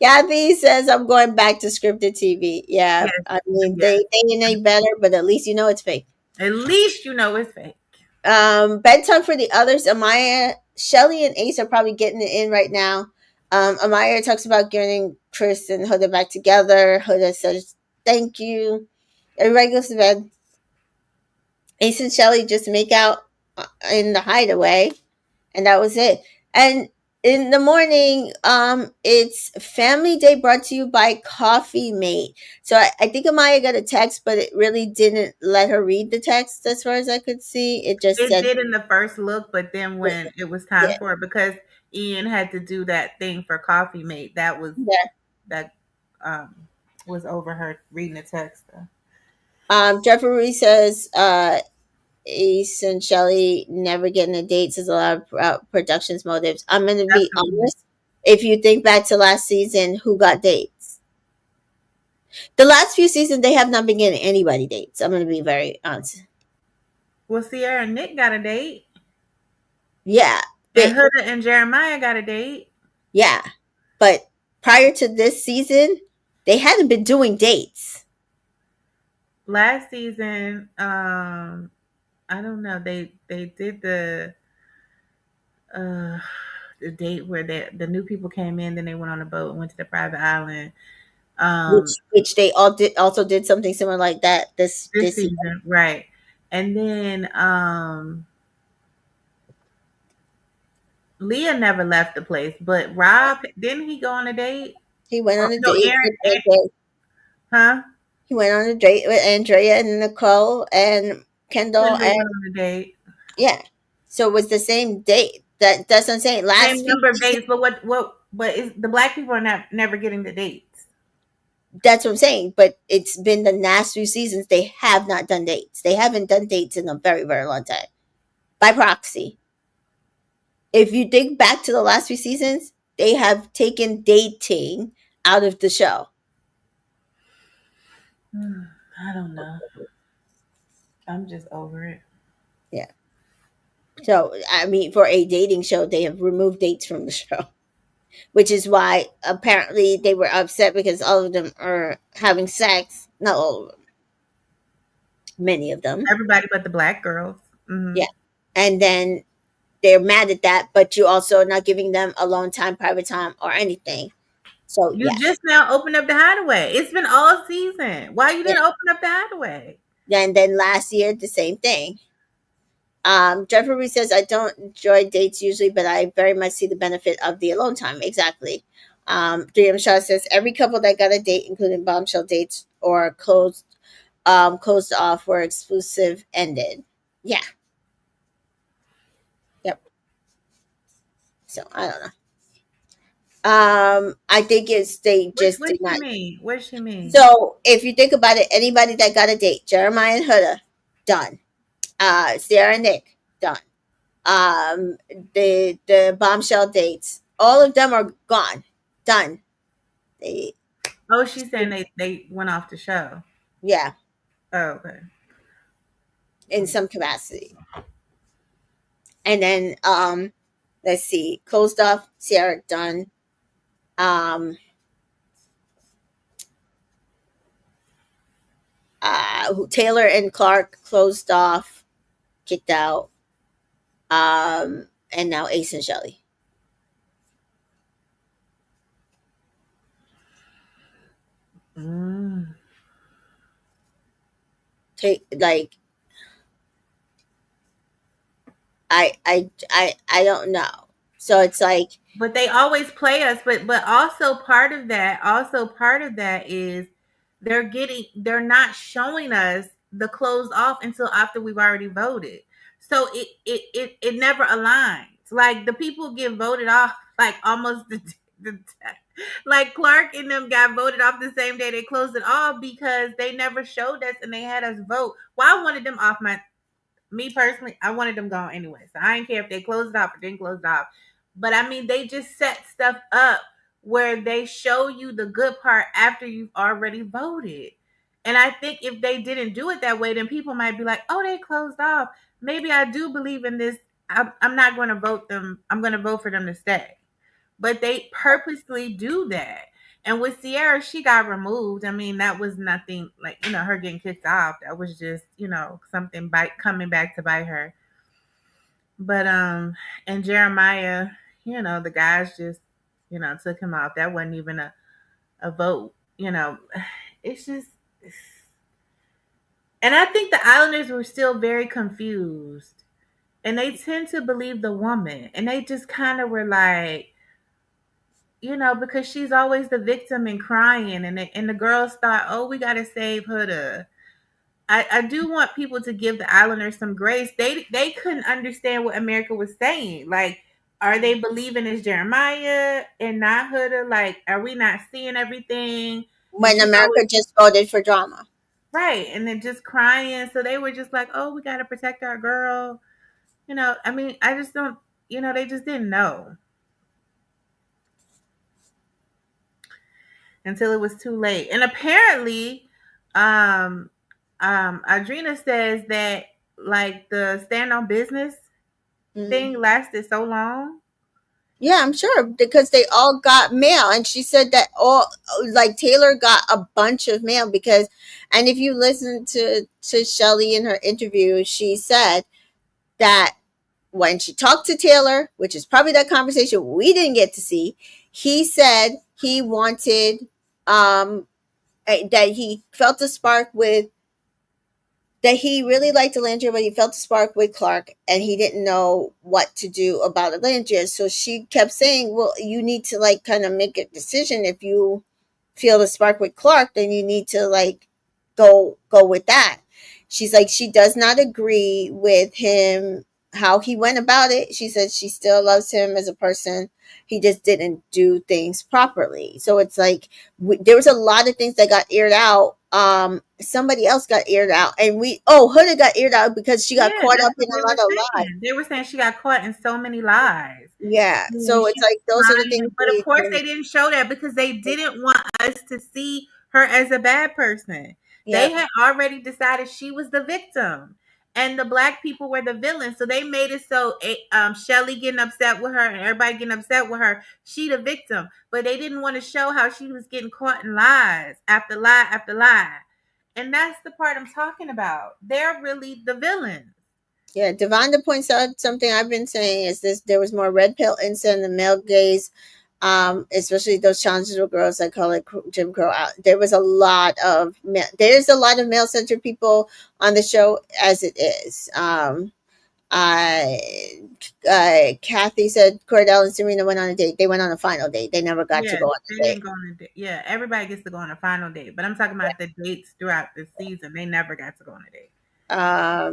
Kathy says I'm going back to scripted TV. Yeah, Yes, I mean yes. they ain't better, but at least you know it's fake. At least you know it's fake. Bedtime for the others. Amaya, Shelly, and Ace are probably getting it in right now. Amaya talks about getting Chris and Huda back together. Huda says thank you. Everybody goes to bed. Ace and Shelly just make out in the hideaway, and that was it. And in the morning, it's Family Day brought to you by Coffee Mate. So I think Amaya got a text, but it really didn't let her read the text as far as I could see. It just It said, did in the first look, but then when it was time yeah, for it, because Ian had to do that thing for Coffee Mate, yeah. that was over her reading the text. Jeffrey says, Ace and Shelly never getting a date says a lot of productions motives. I'm going to be Absolutely. honest. If you think back to last season, who got dates? The last few seasons, they have not been getting anybody dates. I'm going to be very honest. Well, Sierra and Nick got a date, Yeah, and but Huda and Jeremiah got a date. yeah, but prior to this season, they hadn't been doing dates. Last season, I don't know. They did uh the date where the new people came in, then they went on a boat and went to the private island. Which they all did also did something similar like that This this season. season, right? And then Leah never left the place, but Rob didn't he go on a date? He went Or on a no, date Aaron, with Andrea. huh? He went on a date with Andrea and Nicole and Kendall Kendall and went on a date. yeah. So it was the same date. That's what I'm saying. Same Last few number of dates, but what? But is the black people are not never getting the dates? That's what I'm saying. But it's been the last few seasons they have not done dates. They haven't done dates in a very, very long time. By proxy. If you think back to the last few seasons, they have taken dating out of the show. I don't know. I'm just over it. Yeah. So I mean, for a dating show, they have removed dates from the show, which is why apparently they were upset because all of them are having sex. Not all of them, many of them. Everybody but the black girls. Hmm. Yeah. And then they're mad at that, but you also are not giving them alone time, private time, or anything. So You yes. just now opened up the hideaway. It's been all season. Why you Yeah. didn't open up the hideaway? And then last year, the same thing. Jeffrey says, I don't enjoy dates usually, but I very much see the benefit of the alone time. Exactly. 3M Shaw says, every couple that got a date, including bombshell dates or closed off were exclusive ended. Yeah. Yep. So I don't know. I think it's they just What did she not. mean? What she mean? So if you think about it, anybody that got a date, Jeremiah and Huda, done. Sierra and Nick, done. Um, the bombshell dates, all of them are gone, done. They, Oh, she's saying they went off the show. yeah, Oh, okay. in some capacity. And then let's see, closed off, Sierra done. Taylor and Clark closed off, kicked out. And now Ace and Shelly. Mm. Take like I don't know. So it's like But they always play us. But also part of that is they're not showing us the closed off until after we've already voted. So it never aligns. Like the people get voted off like almost the like Clark and them got voted off the same day they closed it off because they never showed us and they had us vote. Well, I wanted them off my me personally, I wanted them gone anyway. So I didn't care if they closed it off or didn't close it off. But I mean, they just set stuff up where they show you the good part after you've already voted. And I think if they didn't do it that way, then people might be like, oh, they closed off. Maybe I do believe in this. I'm not going to vote them. I'm going to vote for them to stay. But they purposely do that. And with Sierra, she got removed. I mean, that was nothing like, her getting kicked off. That was just, something coming back to bite her. But and Jeremiah, the guys just, took him off. That wasn't even a vote, It's just and I think the Islanders were still very confused. And they tend to believe the woman. And they just kind of were like, because she's always the victim and crying, and the girls thought, oh, we gotta save her. I do want people to give the Islanders some grace. They couldn't understand what America was saying. Like, are they believing it's Jeremiah and not Huda? Like, are we not seeing everything? And when she's always America just voted for drama. right, and then just crying. So they were just like, oh, we gotta protect our girl. I mean, I just don't. They just didn't know until it was too late. And apparently, um, Adrena says that like the stand on business Mhm. thing lasted so long. Yeah, I'm sure because they all got mail, and she said that all like Taylor got a bunch of mail because, and if you listen to Shelly in her interview, she said that when she talked to Taylor, which is probably that conversation we didn't get to see, he said he wanted that he felt a spark with that he really liked Alandria, but he felt a spark with Clark, and he didn't know what to do about Alandria. So she kept saying, "Well, you need to like kind of make a decision. If you feel the spark with Clark, then you need to like go with that." She's like, she does not agree with him how he went about it. She said she still loves him as a person. He just didn't do things properly. So it's like there was a lot of things that got aired out. Somebody else got aired out, and Huda got aired out because she got Yeah, caught that's up in what they a were lot of lies. saying. They were saying she got caught in so many lies. Yeah, And so she it's like was those are the lying, things but of course they didn't show that because they didn't want us to see her as a bad person. yeah, They had already decided she was the victim, and the black people were the villains. So they made it so Shelly getting upset with her and everybody getting upset with her, she the victim. But they didn't want to show how she was getting caught in lies after lie after lie. And that's the part I'm talking about. They're really the villains. yeah. Devonda points out something I've been saying is this: there was more red pill incident in the male gaze, especially those challenges with girls. I call it Jim Crow. There was a lot of there's a lot of male centered people on the show as it is. I Kathy said Cordell and Serena went on a date. They went on a final date. They never got to Yeah, go on they a date. didn't go on a date. Yeah, everybody gets to go on a final date, but I'm talking about the dates throughout the season. They never got to go on a date.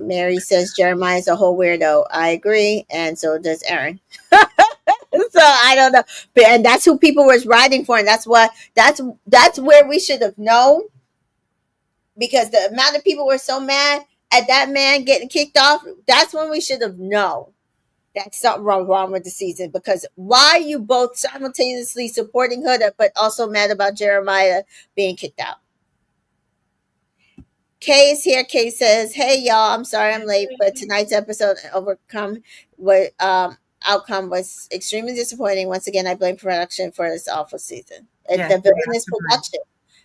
Mary says Jeremiah's a whole weirdo. I agree, and so does Aaron. So I don't know, but and that's who people was riding for, and that's where we should have known, because the amount of people were so mad at that man getting kicked off. That's when we should have known that something wrong with the season. Because why are you both simultaneously supporting Huda but also mad about Jeremiah being kicked out? Kay is here. Kay says, "Hey y'all, I'm sorry I'm late, but tonight's episode overcome what outcome was extremely disappointing. Once again, I blame production for this awful season. Yes, The villain is production.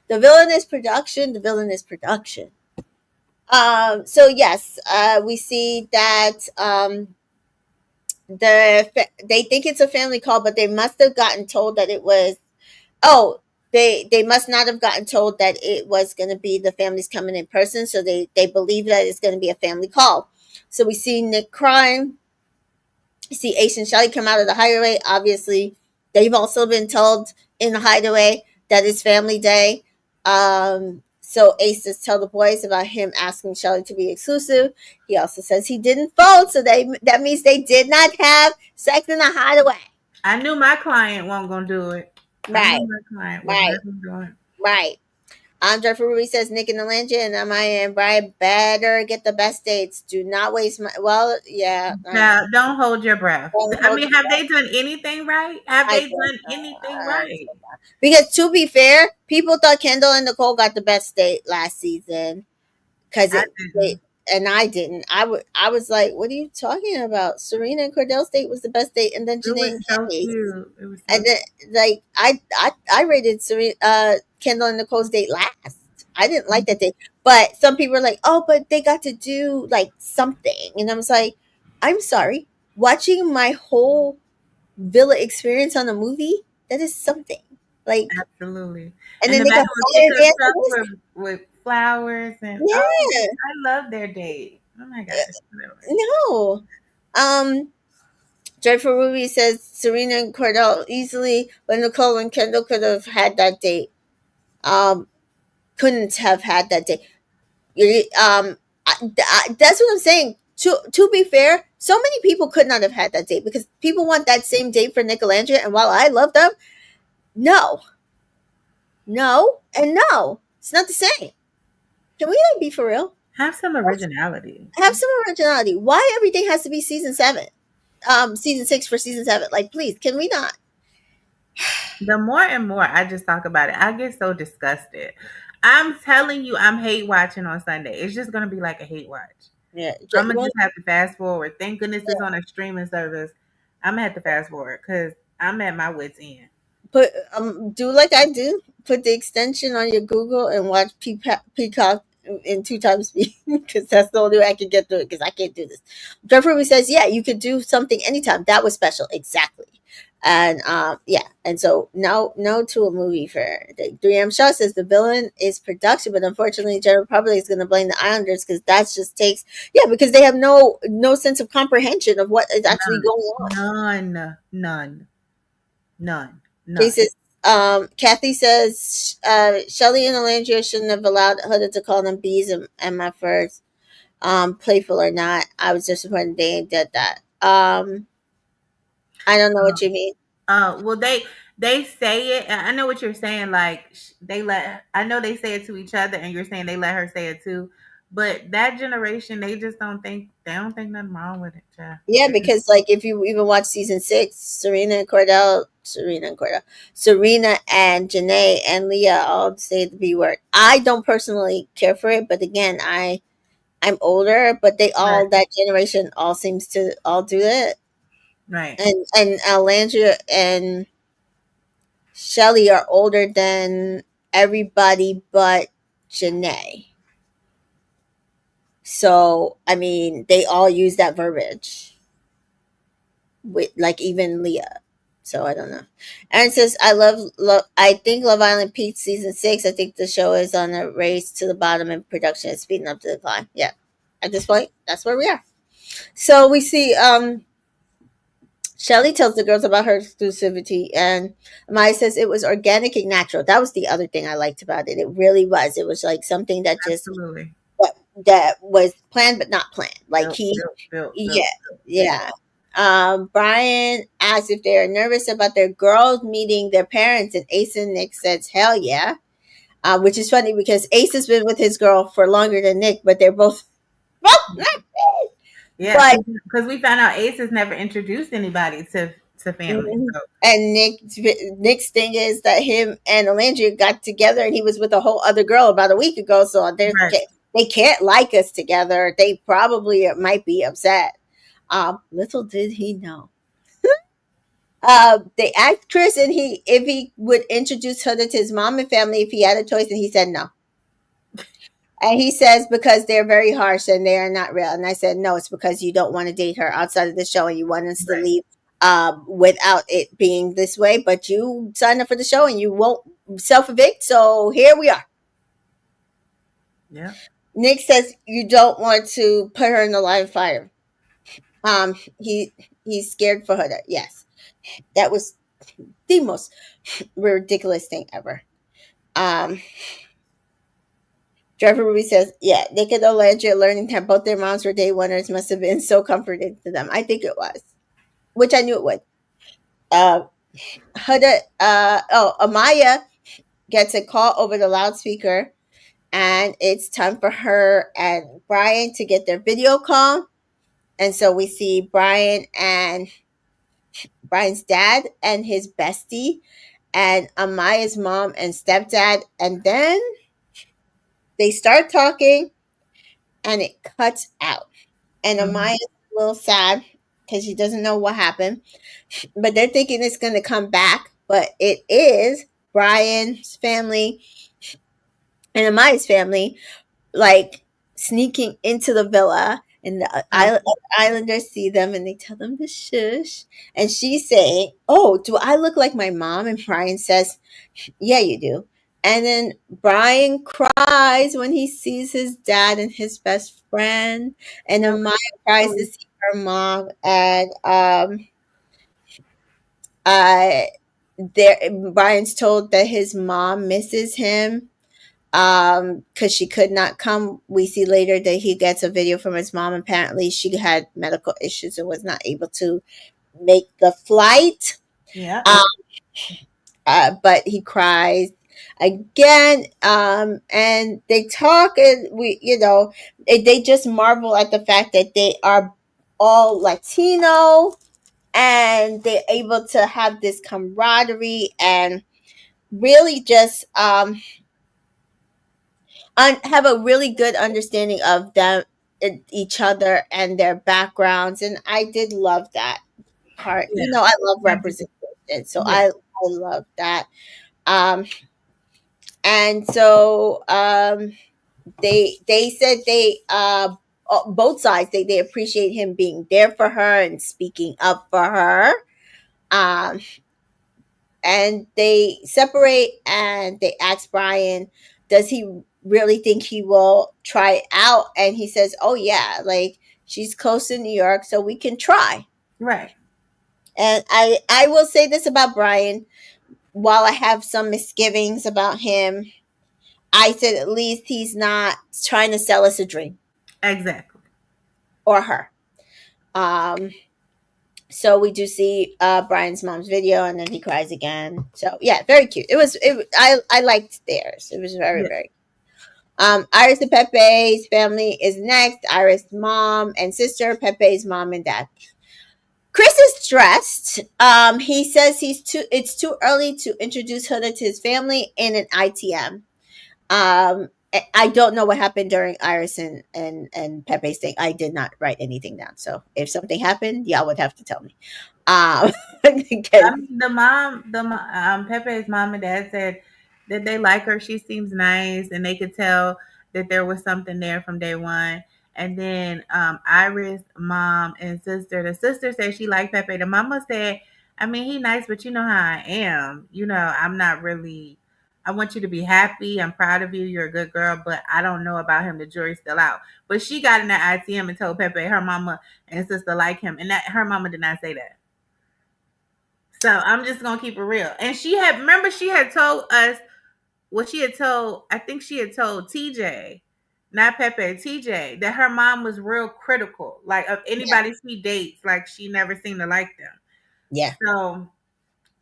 The villain is production. The villain is production. So yes, we see that they think it's a family call, but they must have gotten told that it was. Oh, they must not have gotten told that it was going to be the families coming in person, so they believe that it's going to be a family call. So we see Nick crying. You see Ace and Shelly come out of the hideaway. Obviously, they've also been told in the hideaway that it's family day. So Ace just tell the boys about him asking Shelly to be exclusive. He also says he didn't phone, so that means they did not have sex in the hideaway. I knew my client wasn't gonna do it. I knew Right, my client was right, not gonna do it. right. Andre Ruby says Nick and Alangia and Amaya and Brian better get the best dates. Do not waste my. Well, yeah, I know. Now, don't hold your breath. Don't I hold mean, your have breath. they done anything right? Have I they don't done anything know. right? Because to be fair, people thought Kendall and Nicole got the best date last season because I they didn't. and I didn't. I was like, what are you talking about? Serena and Cordell's date was the best date, and then It Janae was and so Candy's. cute. It was And so then, like I rated Serena, Kendall and Nicole's date last. I didn't like cute. that date, but some people were like, "Oh, but they got to do like something," and I was like, "I'm sorry, watching my whole villa experience on a movie, that is something." Like, Absolutely. and And then the they back got of a fire pickup truck dancers. with flowers and oh, Yeah, I love their date. Oh my gosh. no. Um, Joyful Ruby says Serena and Cordell easily, but Nicole and Kendall could have had that date. Um, couldn't have had that date. That's what I'm saying. To be fair, so many people could not have had that date because people want that same date for Nicolandria. And while I love them, no, no, and no, it's not the same. Can we like be for real? Have some originality. Have some originality. Why everything has to be season 7, season 6 for season 7? Like, please, can we not? The more and more I just talk about it, I get so disgusted. I'm telling you, I'm hate watching on Sunday. It's just gonna be like a hate watch. Yeah, I'm gonna just have to fast forward. Thank goodness it's on a streaming service. I'm gonna have to fast forward because I'm at my wits end. put do like I do. Put the extension on your Google and watch Peacock in 2 times speed because that's the only way I can get through it because I can't do this. Jeff Ruby says, "Yeah, you could do something anytime." That was special, exactly. And yeah, and so no to a movie for the 3M. Shaw says the villain is production, but unfortunately, general public is going to blame the Islanders because that just takes because they have no sense of comprehension of what is actually going on. None, none, He none. says, Kathy says, Shelly and Alandria shouldn't have allowed Huda to call them bees and my furs. playful or not. I was disappointed they did that. I don't know what you mean. Well, they say it. And I know what you're saying. Like they let. I know they say it to each other, and you're saying they let her say it too. But that generation, they just don't think. They don't think nothing wrong with it. Yeah. Yeah, because like if you even watch season 6, Serena and Janae and Leah all say the B word. I don't personally care for it, but again, I'm older, but they Right. all that generation all seems to all do it. Right. And Alandria and Shelly are older than everybody but Janae. So I mean, they all use that verbiage with like even Leah. So I don't know. Aaron says, love. I think Love Island peaked season 6. I think the show is on a race to the bottom, and production is speeding up to the climb. Yeah, at this point, that's where we are. So we see Shelly tells the girls about her exclusivity, and Maya says it was organic and natural. That was the other thing I liked about it. It really was. It was like something that just Absolutely. that was planned but not planned. Like Built. he, Built. Built. yeah, Built. Built. yeah. Brian asks if they're nervous about their girls meeting their parents, and Ace and Nick says, "Hell yeah," which is funny because Ace has been with his girl for longer than Nick, but they're both. Yeah, But because we found out Ace has never introduced anybody to family. mhm. So And Nick's thing is that him and Alandria got together, and he was with a whole other girl about a week ago. So right. they can't like us together. They probably might be upset. Little did he know. They asked Chris and he if he would introduce her to his mom and family if he had a choice, and he said no. And he says because they're very harsh and they are not real. And I said no, it's because you don't want to date her outside of the show and you want us to Right. leave without it being this way. But you signed up for the show and you won't self evict. So here we are. Yeah. Nick says you don't want to put her in the line of fire. He he's scared for her. Yes, that was the most ridiculous thing ever. Um, Driver Ruby says, yeah, Nick and Olandria learning that both their moms were day oneers must have been so comforting to them. I think it was, which I knew it would. Uh, Amaya gets a call over the loudspeaker, and it's time for her and Brian to get their video call. And so we see Brian and Brian's dad and his bestie, and Amaya's mom and stepdad. And then they start talking, and it cuts out. And Mhm. Amaya's a little sad because she doesn't know what happened. But they're thinking it's going to come back. But it is Brian's family and Amaya's family, like sneaking into the villa. And the islanders see them and they tell them to shush. And she's saying, "Oh, do I look like my mom?" And Brian says, "Yeah, you do." And then Brian cries when he sees his dad and his best friend. And Yep. Amaya cries to see her mom. And uh, there, Brian's told that his mom misses him because she could not come. We see later that he gets a video from his mom. Apparently, she had medical issues and was not able to make the flight. Yeah. Um, but he cries again, and they talk, and they just marvel at the fact that they are all Latino and they're able to have this camaraderie and really just have a really good understanding of them, each other and their backgrounds. And I did love that part. Yeah. I love I do. representation, so Yeah. I love that. um and so they said they both sides, they appreciate him being there for her and speaking up for her. um and they separate and they ask Brian, does he really think he will try it out? And he says, oh yeah, like she's close to New York, so we can try. Right. And I will say this about Brian, while I have some misgivings about him, I said at least he's not trying to sell us a dream. Exactly. or her. Um, so we do see Brian's mom's video, and then he cries again. So yeah, very cute. It was. I liked theirs. It was very Yeah. very. Iris and Pepe's family is next. Iris' mom and sister, Pepe's mom and dad. Chris is stressed. He says it's too early to introduce Huda to his family in an ITM. I don't know what happened during Iris and Pepe's thing. I did not write anything down. So if something happened, y'all would have to tell me. I Because mean, Pepe's mom and dad said that they like her. She seems nice, and they could tell that there was something there from day one. And then Iris, mom, and sister. The sister said she liked Pepe. The mama said, "I mean, he nice, but you know how I am. You know, I'm not really. I want you to be happy. I'm proud of you. You're a good girl, but I don't know about him. The jury's still out." But she got in that ITM and told Pepe her mama and sister like him, and that her mama did not say that. So I'm just gonna keep it real. And she had told us what she had told, I think she had told TJ, not Pepe, TJ, that her mom was real critical, like of yeah, anybody she dates, like she never seemed to like them. yeah. So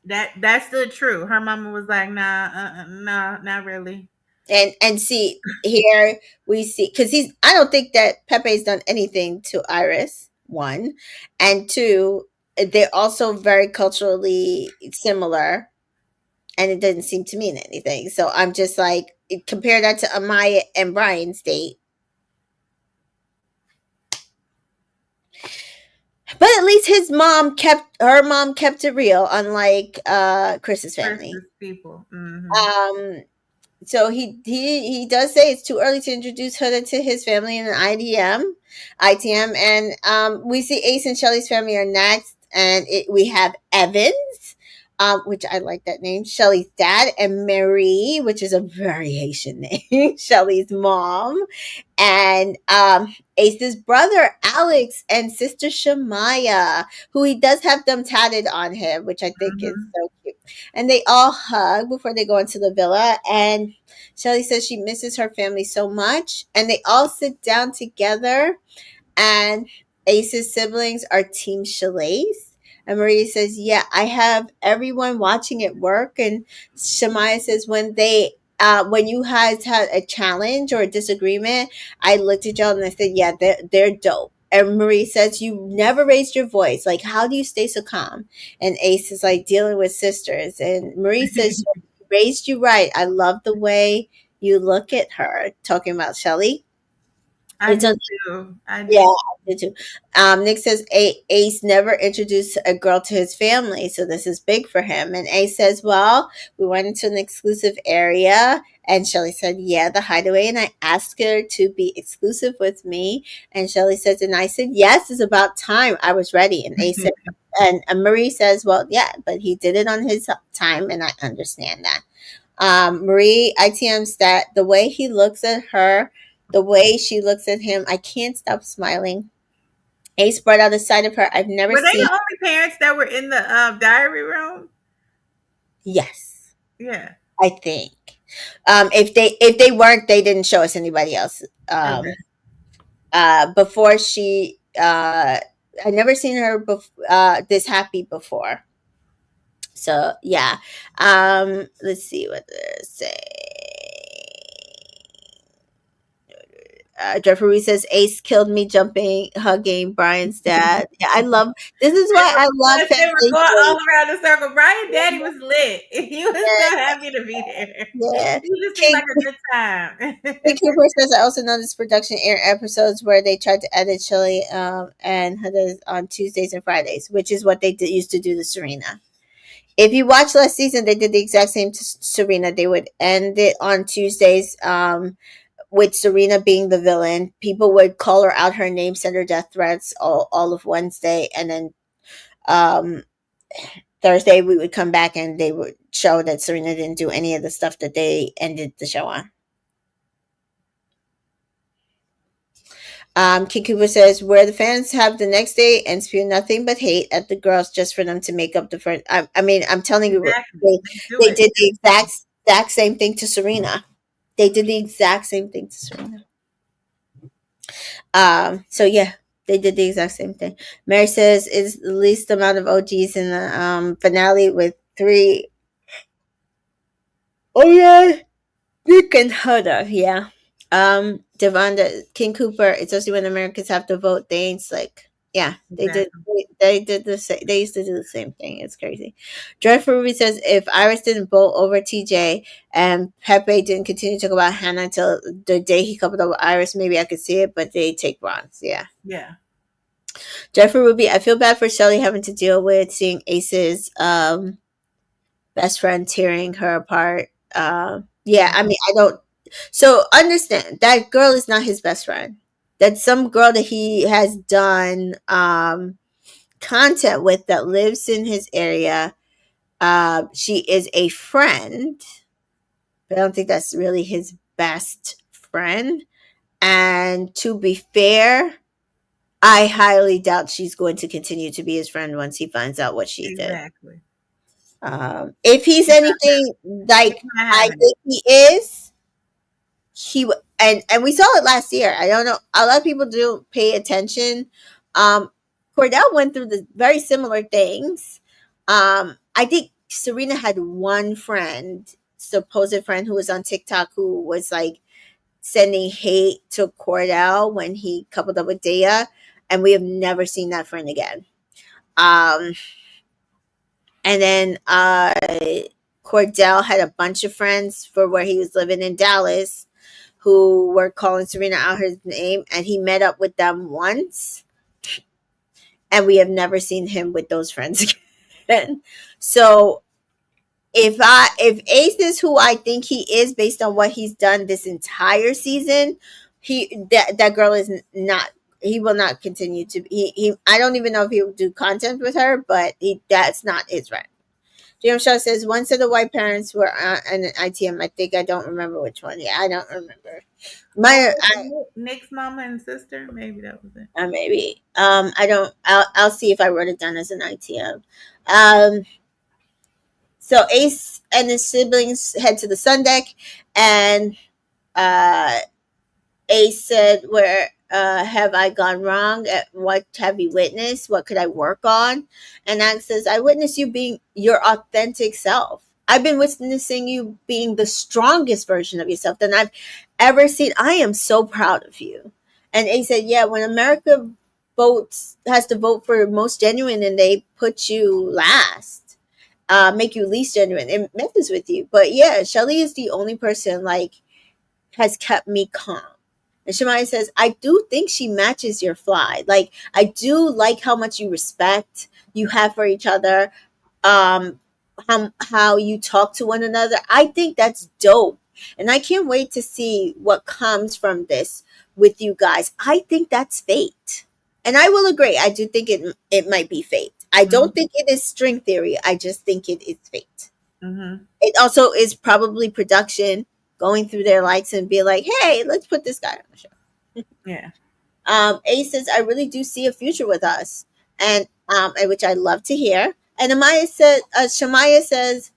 that's still true. Her mama was like, nah, nah, not really. And see here we see because he's. I don't think that Pepe's done anything to Iris. One, and two, they're also very culturally similar, and it doesn't seem to mean anything. So I'm just like, compare that to Amaya and Brian's date. But at least her mom kept it real, unlike Chris's family. Versus people. Um, so he does say it's too early to introduce Huda to his family in an ITM, and we see Ace and Shelly's family are next, and we have Evans, which I like that name, Shelly's dad, and Marie, which is a very Haitian name, Shelly's mom, and Ace's brother Alex and sister Shamaya, who he does have them tatted on him, which I think is Hmm. so cute. And they all hug before they go into the villa. And Shelly says she misses her family so much. And they all sit down together, and Ace's siblings are Team Shalace. And Maria says, "Yeah, I have everyone watching it work." And Shamaya says, when you guys had a challenge or a disagreement, I looked at y'all and I said, "Yeah, they're dope." And Marie says, "You never raised your voice. Like, how do you stay so calm?" And Ace is like, "Dealing with sisters." And Marie says, "She raised you right. I love the way you look at her," talking about Shelly. I It's do a too. I Yeah, do. I did too. Nick says Ace never introduced a girl to his family, so this is big for him. And Ace says, "Well, we went into an exclusive area." And Shelly said, "Yeah, the hideaway." And I asked her to be exclusive with me. And Shelly says, "And I said, yes, it's about time. I was ready." And Ace said, and Marie says, "Well, yeah, but he did it on his time, and I understand that." Marie ITM's that the way he looks at her, the way she looks at him, I can't stop smiling. Ace brought out a side of her I've never Were they seen. the only parents that were in the diary room? Yes, Yeah. I think. If they weren't, they didn't show us anybody else. Okay. Before she, I never seen her this happy before. So yeah. Let's see what they're saying. Jeffrey says Ace killed me jumping, hugging Brian's dad. Yeah, I love. This is why I love They were family going all days. around the circle. Brian Daddy was lit. He was so happy to be there. Yeah. He just seemed King, like a good time. King Cooper says I also noticed production air episodes where they tried to edit Chili and Huda on Tuesdays and Fridays, which is what they used to do to Serena. If you watch last season, they did the exact same to Serena. They would end it on Tuesdays, with Serena being the villain. People would call her out her name, send her death threats all of Wednesday, and then um, Thursday we would come back and they would show that Serena didn't do any of the stuff that they ended the show on. Kikuba says, where the fans have the next day and spew nothing but hate at the girls just for them to make up the first. I mean, I'm telling you, Exactly. they, They do they it. did the exact same thing to Serena. They did the exact same thing to Serena. So yeah. They did the exact same thing. Mary says is the least amount of OGs in the finale with three. Oh yeah, you can Huda, yeah. Devonda King Cooper. It's also when Americans have to vote. They ain't slick. Yeah, they did. Exactly. They did the same. They used to do the same thing. It's crazy. Dreadful Ruby says if Iris didn't vote over TJ and Pepe didn't continue to talk about Hannah until the day he coupled up with Iris, maybe I could see it. But they take bronze. Yeah. Yeah. Dreadful Ruby. I feel bad for Shelly having to deal with seeing Ace's best friend tearing her apart. Yeah. Yeah. I mean, I don't. So understand that girl is not his best friend. That's some girl that he has done content with that lives in his area. She is a friend, but I don't think that's really his best friend. And to be fair, I highly doubt she's going to continue to be his friend once he finds out what she did. Exactly. If he's anything It's like not I happening. think he is, and we saw it last year. I don't know. A lot of people do pay attention. Cordell went through the very similar things. I think Serena had one friend, supposed friend, who was on TikTok who was like sending hate to Cordell when he coupled up with Daya, and we have never seen that friend again. Um, and then Cordell had a bunch of friends for where he was living in Dallas who were calling Serena out her name, and he met up with them once, and we have never seen him with those friends again. So if Ace is who I think he is based on what he's done this entire season, that girl is not. He will not continue to. He I don't even know if he will do content with her, but that's not his friend. Jim Shaw says one set of white parents were on an ITM. I think I don't remember which one. Yeah, I don't remember. What My was it? Nick's mama and sister? Maybe that was it. maybe. I don't. I'll see if I wrote it down as an ITM. Um. So Ace and his siblings head to the sun deck, and uh, Ace said, "Where have I gone wrong? What have you witnessed? What could I work on?" And Alex says, "I witnessed you being your authentic self. I've been witnessing you being the strongest version of yourself than I've ever seen. I am so proud of you." And Ace said, "Yeah, when America votes has to vote for most genuine, and they put you last." Make you least genuine. It messes with you. But yeah, Shelly is the only person like has kept me calm. And Shemaya says, I do think she matches your fly. Like, I do like how much you respect you have for each other, um, how you talk to one another. I think that's dope. And I can't wait to see what comes from this with you guys. I think that's fate. And I will agree. I do think it might be fate. I don't Mm-hmm. think it is string theory. I just think it is fate. Mm-hmm. It also is probably production going through their likes and be like, hey, let's put this guy on the show. Yeah. A says, I really do see a future with us, and which I love to hear. And Shamaya says,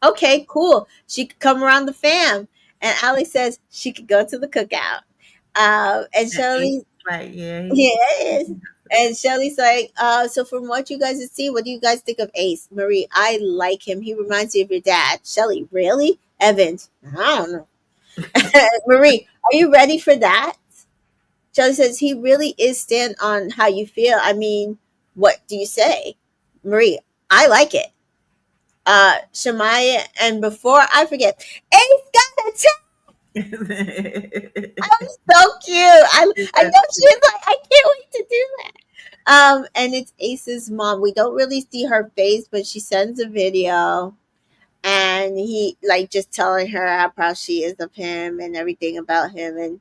okay, cool. She could come around the fam. And Ali says she could go to the cookout. And And Ace, Shelly, like, yeah, yeah, it is. And Shelly's like, so from what you guys have seen, what do you guys think of Ace? Marie, I like him. He reminds me of your dad. Shelly, really? Evans, I don't know. Marie, are you ready for that? Shelly says he really is stand on how you feel. I mean, what do you say? Marie, I like it. Shemaya, and before I forget, Ace got a check. So cute. I know That's she's like, I can't wait to do that. And it's Ace's mom. We don't really see her face, but she sends a video, and he like just telling her how proud she is of him and everything about him, and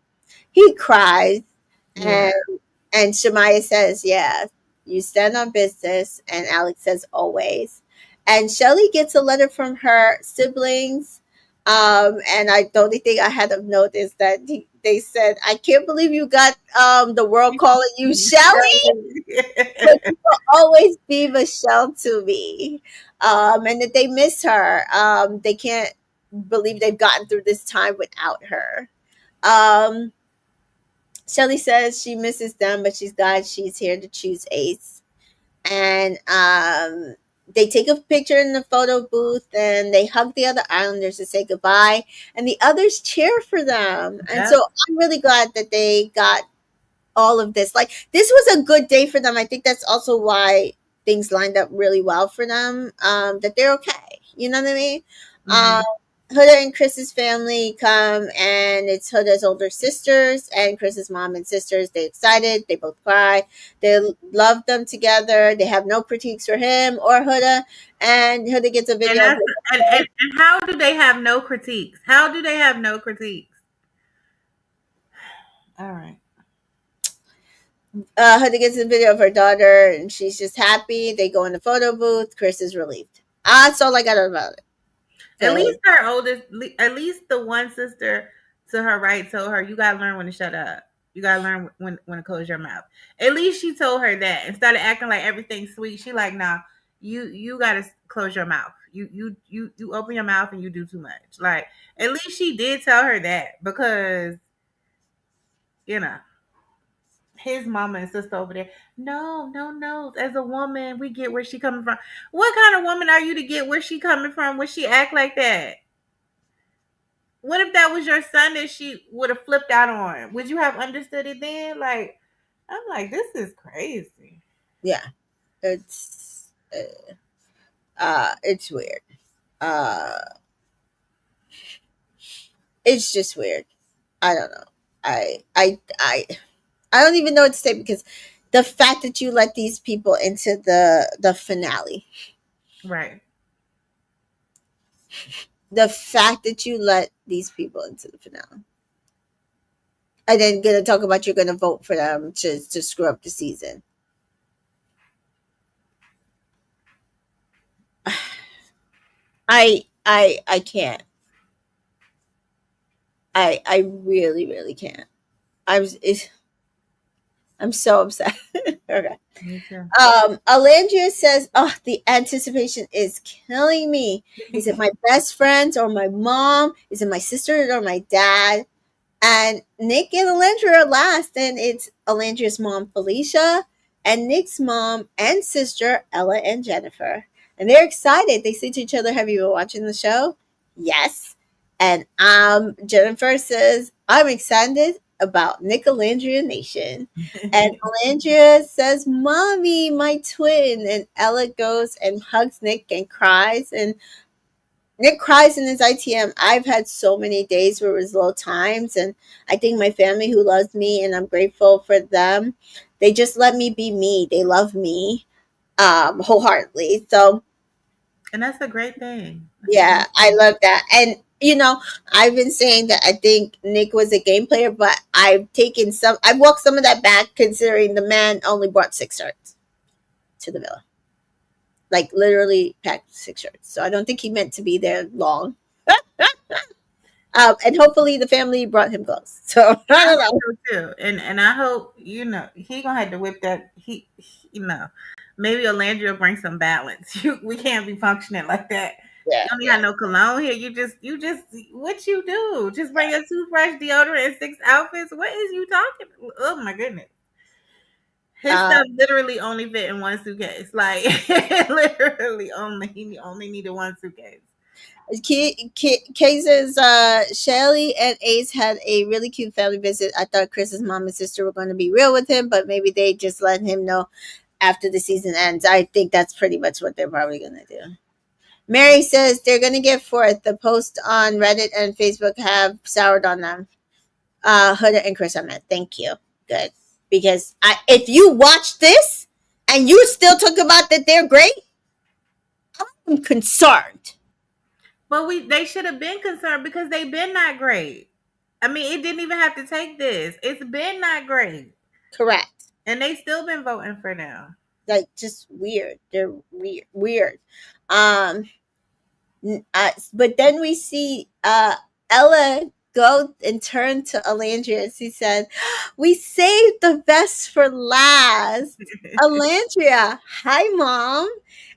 he cries. yeah. And Shemaya says, yeah, you stand on business. And Alex says, always. And Shelly gets a letter from her siblings. And the only thing I had of note is that they said, I can't believe you got the world calling you Shelly, but you will always be Michelle to me. And that they miss her. They can't believe they've gotten through this time without her. Um, Shelly says she misses them, but she's glad she's here to choose Ace. And they take a picture in the photo booth and they hug the other Islanders to say goodbye. And the others cheer for them. And so Yep. I'm really glad that they got all of this. Like, this was a good day for them. I think that's also why things lined up really well for them. That they're okay. You know what I mean? Um, Hmm. Huda and Chris's family come, and it's Huda's older sisters and Chris's mom and sisters. They excited. They both cry. They love them together. They have no critiques for him or Huda. And Huda gets a And video of that's and how do they have no critiques? How do they have no critiques? All right. Huda gets a video of her daughter, and she's just happy. They go in the photo booth. Chris is relieved. That's all I got about it. At So least her oldest, at least the one sister to her right told her, "You gotta learn when to shut up. You gotta learn when to close your mouth." At least she told her that instead of acting like everything's sweet. She like, "Nah, you gotta close your mouth. You open your mouth and you do too much." Like at least she did tell her that because you know his mama and sister over there. No, no, no. As a woman, we get where she coming from. What kind of woman are you to get where she coming from when she act like that? What if that was your son that she would have flipped out on? Would you have understood it then? Like, I'm like, this is crazy. yeah, it's weird. Uh, it's just weird. I don't know. I I I I don't even know what to say because the fact that you let these people into the finale, Right. the fact that you let these people into the finale, and then gonna talk about you're gonna vote for them to screw up the season. I can't. I really can't. I'm so upset. Okay. Me too. Alandria says, "Oh, the anticipation is killing me. Is it my best friends or my mom? Is it my sister or my dad?" And Nick and Alandria are last, and it's Alandria's mom, Felicia, and Nick's mom and sister, Ella and Jennifer. And they're excited. They say to each other, "Have you been watching the show?" Yes. And Jennifer says, "I'm excited about Nick Alandria Nation." And Alandria says, "Mommy, my twin." And Ella goes and hugs Nick and cries. And Nick cries in his ITM. I've had so many days where it was low times, and I think my family who loves me, and I'm grateful for them. They just let me be me. They love me wholeheartedly. So And that's a great thing. That's a yeah, great I thing. love that. And I've been saying that I think Nick was a game player, but I've walked some of that back considering the man only brought 6 shirts to the villa. Like literally packed 6 shirts. So I don't think he meant to be there long. And hopefully the family brought him clothes. So I I don't hope know. so too. And I hope, he gonna have to whip that maybe Alandria will bring some balance. We can't be functioning like that. Yeah, You don't yeah. have no cologne here. You just what you do? Just bring a toothbrush, deodorant, and 6 outfits. What is you talking? Oh my goodness. His Uh, stuff literally only fit in one suitcase. Like literally only he only needed one suitcase. Kay says Shelly and Ace had a really cute family visit. I thought Chris's mom and sister were going to be real with him, but maybe they just let him know after the season ends. I think that's pretty much what they're probably going to do. Mary says they're going to get forth. The post on Reddit and Facebook have soured on them. Huda and Chris, I meant. Thank you. Good. Because if you watch this and you still talk about that they're great, I'm concerned. But they should have been concerned because they've been not great. I mean, it didn't even have to take this. It's been not great. Correct. And they still been voting for them. Like, just weird. They're weird. Um, but then we see Ella go and turn to Alandria. She said, "We saved the best for last." Alandria, "Hi, mom."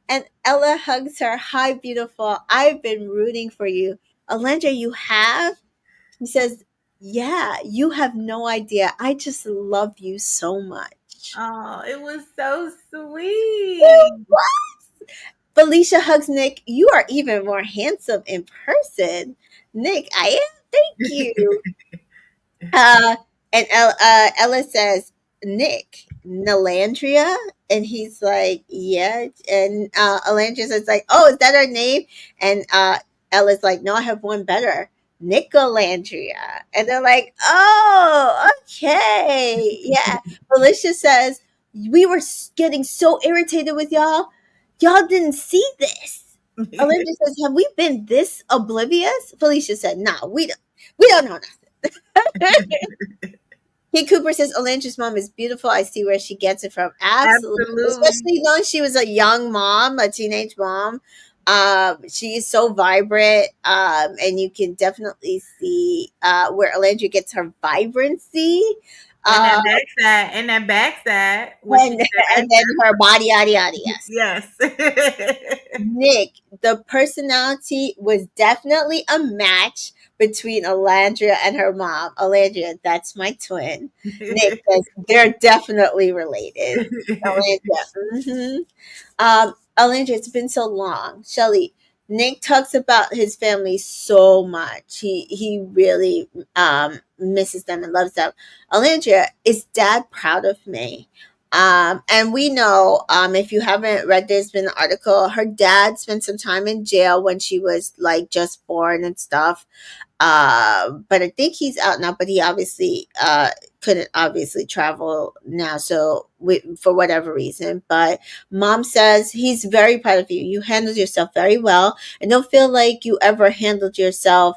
And Ella hugs her. "Hi, beautiful. I've been rooting for you." Alandria, "You have?" He says, Yeah, you have no idea. I just love you so much. Oh, it was so sweet. Felicia hugs Nick. You are even more handsome in person. Nick, I am. Thank you. Uh, and Ella says, Nick, Nalandria? And he's like, yeah. And Alandria says, like, oh, is that our name? And Ella's like, no, I have one better. Nicolandria. And they're like, oh, okay. Yeah. Felicia says, we were getting so irritated with y'all. Y'all didn't see this. Alandria says, have we been this oblivious? Felicia said, nah, we don't know nothing. Kid Cooper says Olandra's mom is beautiful. I see where she gets it from. Absolutely. Absolutely. Especially knowing she was a young mom, a teenage mom. She is so vibrant. And you can definitely see where Olandra gets her vibrancy. And Uh, that backside, which and, she said and then her body, yada, yada, yes. yes. Nick, the personality was definitely a match between Alandria and her mom. Alandria, that's my twin. Nick says they're definitely related. Alandria, Alandria, it's been so long. Shelly, Nick talks about his family so much. He really misses them and loves them. Alandria, is dad proud of me? And we know, if you haven't read, there's been an article. Her dad spent some time in jail when she was like just born and stuff. But I think he's out now. But he obviously couldn't obviously travel now, so for whatever reason. But mom says he's very proud of you. You handled yourself very well, and don't feel like you ever handled yourself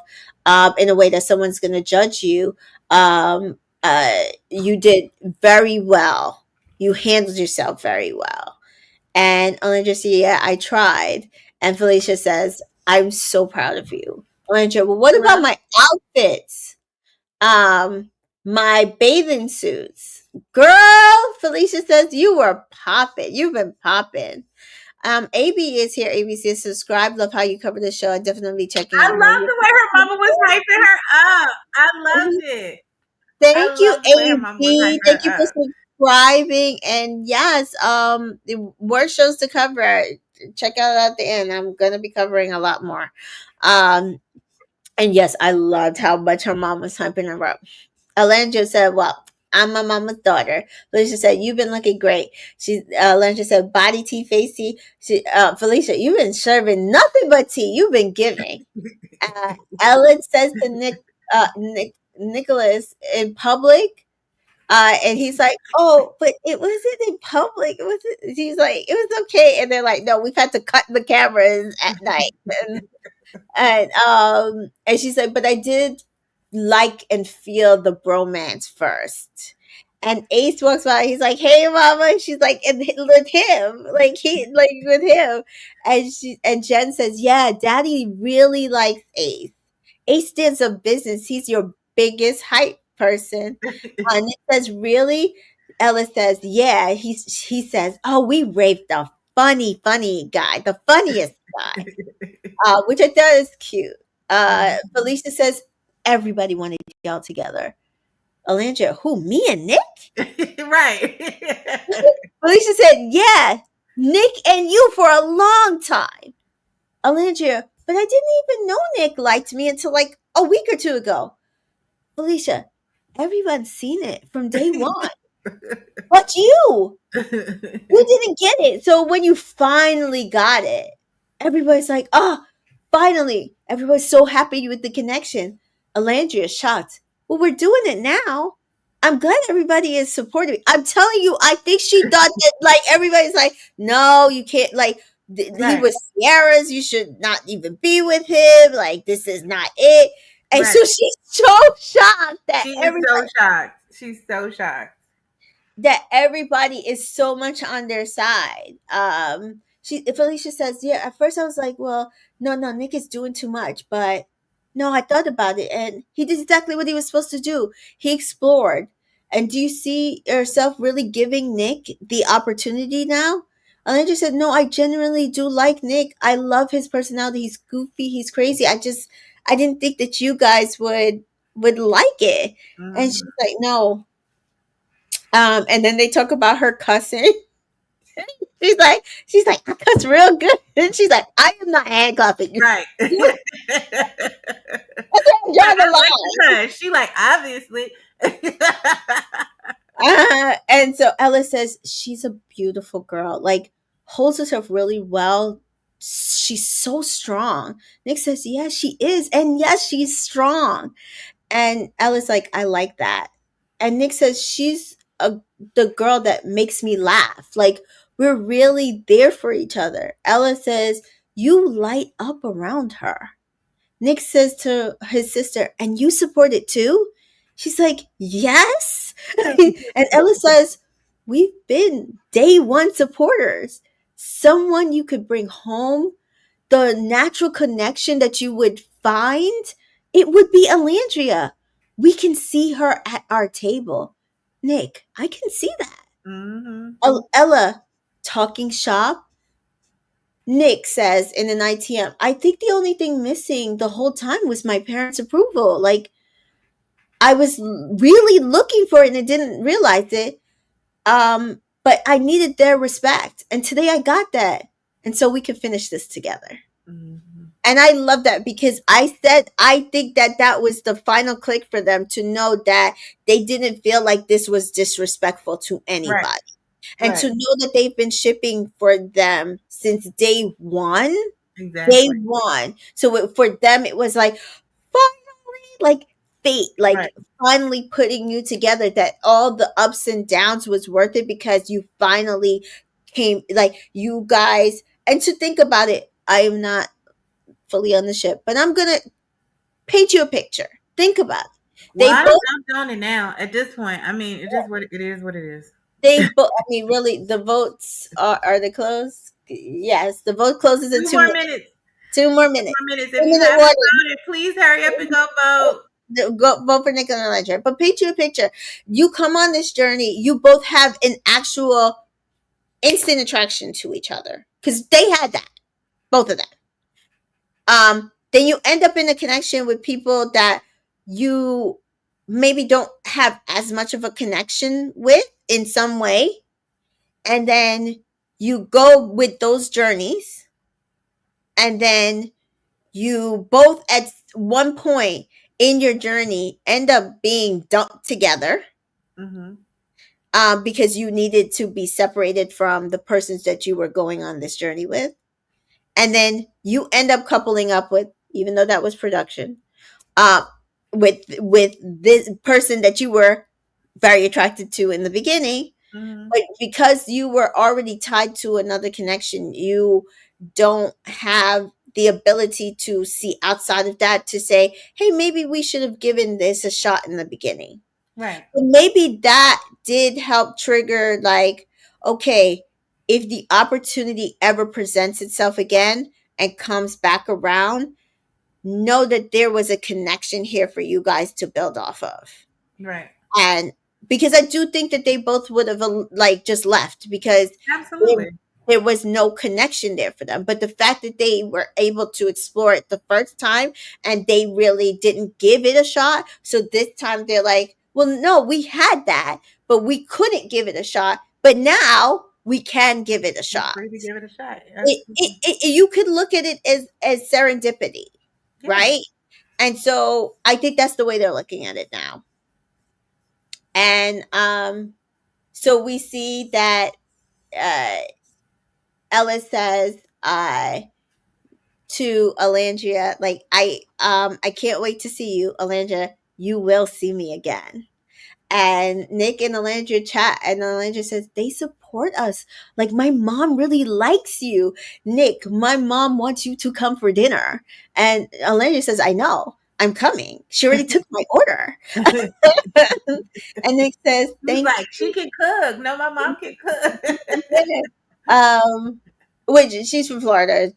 in a way that someone's going to judge you. You did very well. You handled yourself very well. And Alondra says, yeah, I tried. And Felicia says, I'm so proud of you. Alondra, well, what about Well, my outfits? My bathing suits. Girl, Felicia says, you were popping. You've been popping. AB is here. AB says, subscribe. Love how you cover the show. I definitely checking I out more. love the way her mama was hyping her up. I loved it. I Thank you, love the way her mama was AB. hyping Thank you her for up. subscribing. And yes, more shows to cover. Check out at the end. I'm gonna be covering a lot more. Um, and yes, I loved how much her mom was hyping her up. Alondra said, well, I'm my mama's daughter. Felicia said, you've been looking great. Alondra said, body tea, face tea. Felicia, you've been serving nothing but tea. You've been giving. Ellen says to Nicholas in public, and he's like, "Oh, but it wasn't in public. It was." He's like, "It was okay." And they're like, "No, we've had to cut the cameras at night." And she's like, "But I did like and feel the bromance first." And Ace walks by. He's like, "Hey, mama." And she's like, "And with him, like with him." And Jen says, "Yeah, Daddy really likes Ace. Ace stands up business. He's your biggest hype person." And it says, really? Ella says, yeah. He says, oh, we raped the funny guy, the funniest guy, which I thought is cute. Felicia says, everybody wanted y'all together. Alandra, who, me and Nick? Right. Felicia said, yeah, Nick and you for a long time. Alandra, but I didn't even know Nick liked me until like a week or two ago. Felicia, everyone's seen it from day one. But you didn't get it. So when you finally got it, everybody's like, oh, finally. Everybody's so happy with the connection. Alandria is shocked. Well, we're doing it now. I'm glad everybody is supporting me. I'm telling you, I think she thought that like everybody's like, no, you can't like he Right. was Sierra's, you should not even be with him. Like this is not it. And Right. so she's so shocked that She is so everybody shocked. She's so shocked. is so much on their side. Felicia says, yeah, at first I was like, well, no, Nick is doing too much, but no, I thought about it and he did exactly what he was supposed to do. He explored. And do you see yourself really giving Nick the opportunity now? And I just said, no, I genuinely do like Nick. I love his personality. He's goofy, he's crazy. I didn't think that you guys would would like it. And she's Mhm. like, no. And then they talk about her cussing. She's like, I cuss real good. And she's like, I am not handcuffing you. Right. That's where I Like, draw the I like line. her. She like, obviously. And so Ella says she's a beautiful girl, like holds herself really well. She's so strong. Nick says, yes, she is. And yes, she's strong. And Ella's like, I like that. And Nick says, the girl that makes me laugh. Like, we're really there for each other. Ella says, you light up around her. Nick says to his sister, and you support it too? She's like, yes. And Ella says, we've been day one supporters. Someone you could bring home, the natural connection that you would find, it would be Alandria. We can see her at our table. Nick, I can see that. Hmm. Ella, talking shop. Nick says in an ITM, I think the only thing missing the whole time was my parents' approval. Like, I was really looking for it and I didn't realize it. But I needed their respect. And today I got that. And so we can finish this together. Hmm. And I love that because I said I think that that was the final click for them to know that they didn't feel like this was disrespectful to Right. anybody. And Right. to know that they've been shipping for them since day one. Day Exactly. one. So for them, it was like, finally, like fate, Right. like finally putting you together, that all the ups and downs was worth it because you finally came, like, you guys. And to think about it, I am not fully on the ship, but I'm going to paint you a picture. Think about it. Well, They I both, jumped on it now. At this point, I mean, it is what it is. What it is. I mean, really, the votes are they closed? Yes, the vote closes in Two 2 more minutes. minutes. 2 more minutes. More minutes. If you 2 minute haven't warning. voted, please hurry up and go vote. Go vote for Nick and Elijah. But paint you a picture. You come on this journey, you both have an actual instant attraction to each other. Because they had that. Both of them. Then you end up in a connection with people that you maybe don't have as much of a connection with in some way. And then you go with those journeys. And then you both at one point in your journey end up being dumped together, Hmm. because you needed to be separated from the persons that you were going on this journey with. And then you end up coupling up with, even though that was production, uh, with this person that you were very attracted to in the beginning. Hmm. But because you were already tied to another connection, you don't have the ability to see outside of that to say, hey, maybe we should have given this a shot in the beginning. Right. But maybe that did help trigger, like, okay, if the opportunity ever presents itself again and comes back around, know that there was a connection here for you guys to build off of. Right. And because I do think that they both would have, like, just left because there, Absolutely. there was no connection there for them. But the fact that they were able to explore it the first time and they really didn't give it a shot, so this time they're like, well, no, we had that, but we couldn't give it a shot, but now we can give it a You're shot. free to give it a shot. it, Absolutely. you could look at it as serendipity, Yeah. right? And so I think that's the way they're looking at it now. And so we see that uh, Ella says to Alandria, like, I can't wait to see you, Alandria. You will see me again. And Nick and Alandria chat, and Alandria says they support us. Like, my mom really likes you, Nick. My mom wants you to come for dinner, and Alandria says, I know. I'm coming. She already took my order. And Nick says, He's thank like, she can cook. No, my mom can cook. you. Which she's from Florida.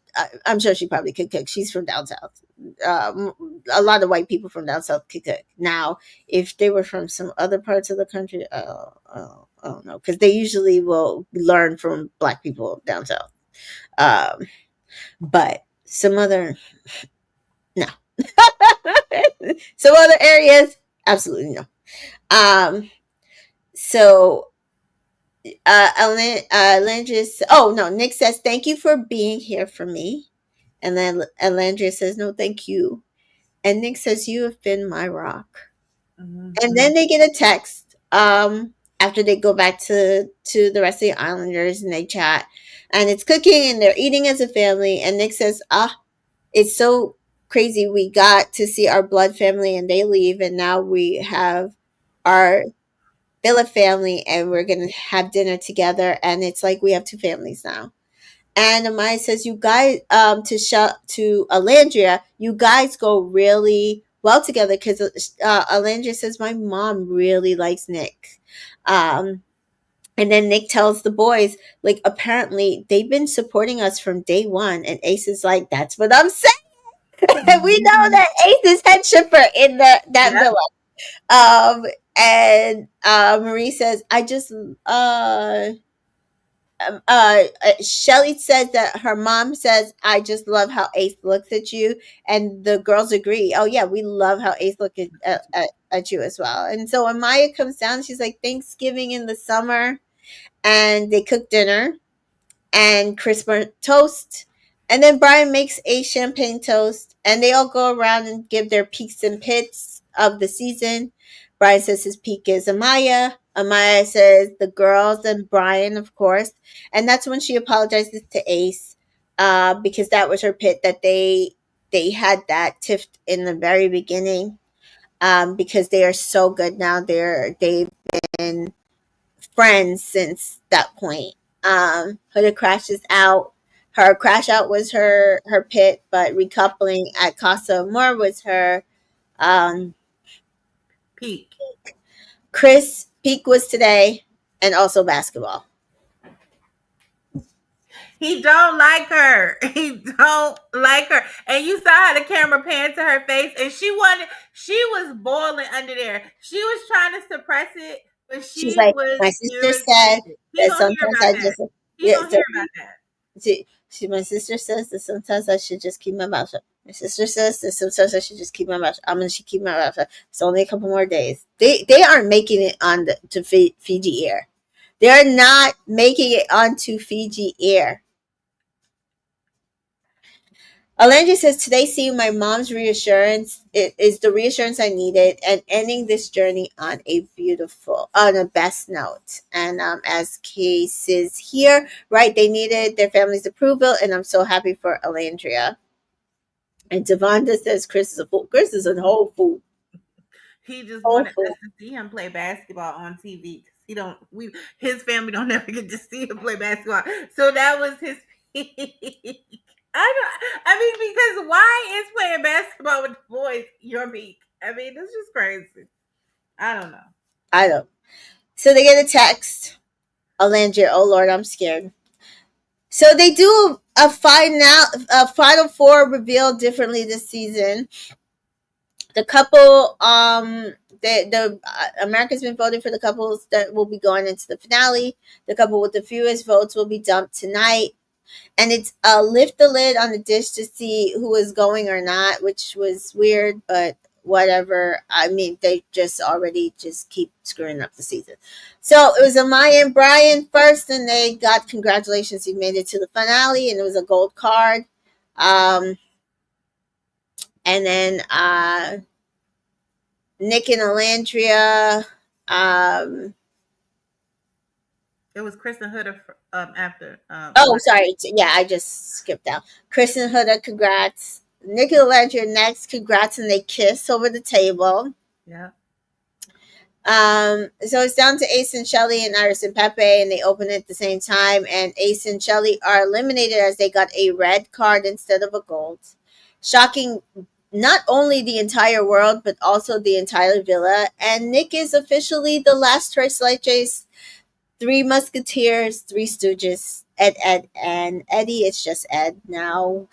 I'm sure she probably could cook. She's from down south. A lot of white people from down south could cook. Now, if they were from some other parts of the country, I don't know, because they usually will learn from black people down south. But some other, no. Some other areas, absolutely no. Um, so Alandria, oh no, Nick says thank you for being here for me, and then Alandria says no, thank you, and Nick says you have been my rock. And Mm-hmm. then they get a text after they go back to the rest of the Islanders and they chat, and it's cooking and they're eating as a family. And Nick says, "Ah, it's so crazy. We got to see our blood family, and they leave, and now we have our billet family, and we're gonna have dinner together. And it's like we have two families now." And Amaya says, "You guys, to Alandria, you guys go really well together because Alandria says my mom really likes Nick." Um, and then Nick tells the boys, like, apparently they've been supporting us from day one. And Ace is like, "That's what I'm saying." We know Mm-hmm. that Ace is head shipper in that Yep. villa. And Marie says, "I just Shelly says that her mom says, I just love how Ace looks at you. And the girls agree. Oh, yeah, we love how Ace looks at you as well. And so when Maya comes down, she's like, Thanksgiving in the summer. And they cook dinner and crisper toast. And then Brian makes a champagne toast, and they all go around and give their peaks and pits of the season. Brian says his peak is Amaya. Amaya says the girls and Brian, of course. And that's when she apologizes to Ace, because that was her pit that they had that tiff in the very beginning, because they are so good now. They've been friends since that point. Huda crashes out. Her crash out was her pit, but recoupling at Casa Amor was her um, Peak. Chris peak was today, and also basketball. He don't like her. He don't like her. And you saw how the camera panned to her face, and she was boiling under there. She was trying to suppress it, but She's she like, was my sister said irritated. He that gonna hear sometimes about I that. just He yeah. gonna So hear about that. my sister says that sometimes I should just keep my mouth shut. My sister says that sometimes I should just keep my mouth shut. I'm gonna keep my mouth shut. It's only a couple more days. They aren't making it on to Fiji Air. They're not making it onto Fiji Air. Alandri says, today seeing my mom's reassurance, it is the reassurance I needed, and ending this journey on a best note. And as cases here, right, they needed their family's approval, and I'm so happy for Alandria. And Devonta says, Chris is a fool. Chris is a whole fool. He just Whole wanted us fool. to see him play basketball on TV. He don't. We his family don't never get to see him play basketball. So that was his. I don't. I mean, because why is playing basketball with the boys your peak? I mean, this is crazy. I don't know. I don't. So they get a text. Alandria, oh Lord, I'm scared. So they do a final four reveal differently this season. The couple, the America's been voting for the couples that will be going into the finale. The couple with the fewest votes will be dumped tonight, and it's lift the lid on the dish to see who is going or not, which was weird, but whatever. I mean, they just already just keep screwing up the season. So it was Amaya and Brian first, and they got congratulations. You made it to the finale, and it was a gold card. Um, and then Nick and Alandria. Um, It was Kristen Hutter after oh, Amaya. sorry. Yeah, I just skipped out. Chris and Huda, congrats. Nick and Alandria next, congrats, and they kiss over the table. Yeah. So it's down to Ace and Shelly and Iris and Pepe, and they open it at the same time. And Ace and Shelly are eliminated as they got a red card instead of a gold. Shocking not only the entire world, but also the entire villa. And Nick is officially the last Tres Leches, Three Musketeers, Three Stooges, Ed, and Eddie. It's just Ed now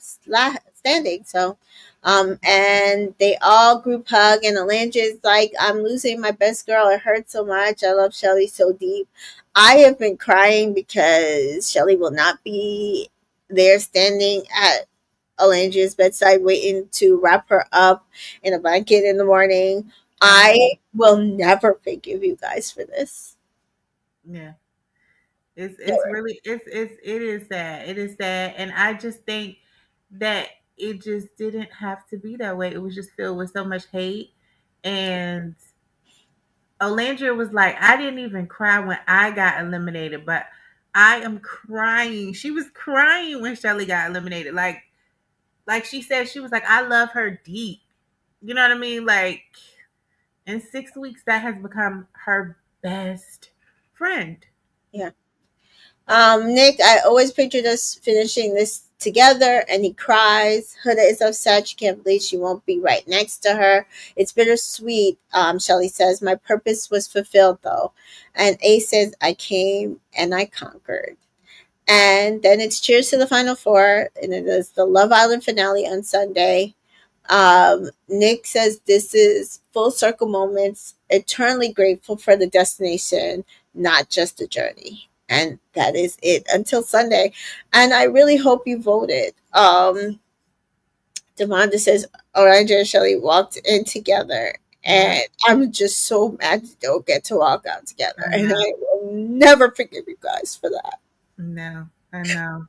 standing. So, and they all group hug, and Alandra's like, I'm losing my best girl. It hurts so much. I love Shelly so deep. I have been crying because Shelly will not be there standing at Alandria's bedside waiting to wrap her up in a blanket in the morning. I know. I will never forgive you guys for this. Yeah. It's really it is sad. It is sad. And I just think that it just didn't have to be that way. It was just filled with so much hate. And Olandria was like, I didn't even cry when I got eliminated, but I am crying. She was crying when Shelly got eliminated. Like she said, she was like, I love her deep. You know what I mean? Like in 6 weeks, that has become her best friend. Yeah. Nick, I always pictured us finishing this together, and he cries. Huda is upset. She can't believe she won't be right next to her. It's bittersweet. Shelly says, my purpose was fulfilled, though. And Ace says, I came and I conquered. And then it's cheers to the final four, and it is the Love Island finale on Sunday. Nick says this is full circle moments, eternally grateful for the destination, not just the journey. And that is it until Sunday. And I really hope you voted. Demanda says Orlando and Shelly walked in together. Yeah, And I'm just so mad they don't get to walk out together. I And know. I will never forgive you guys for that. No, I know.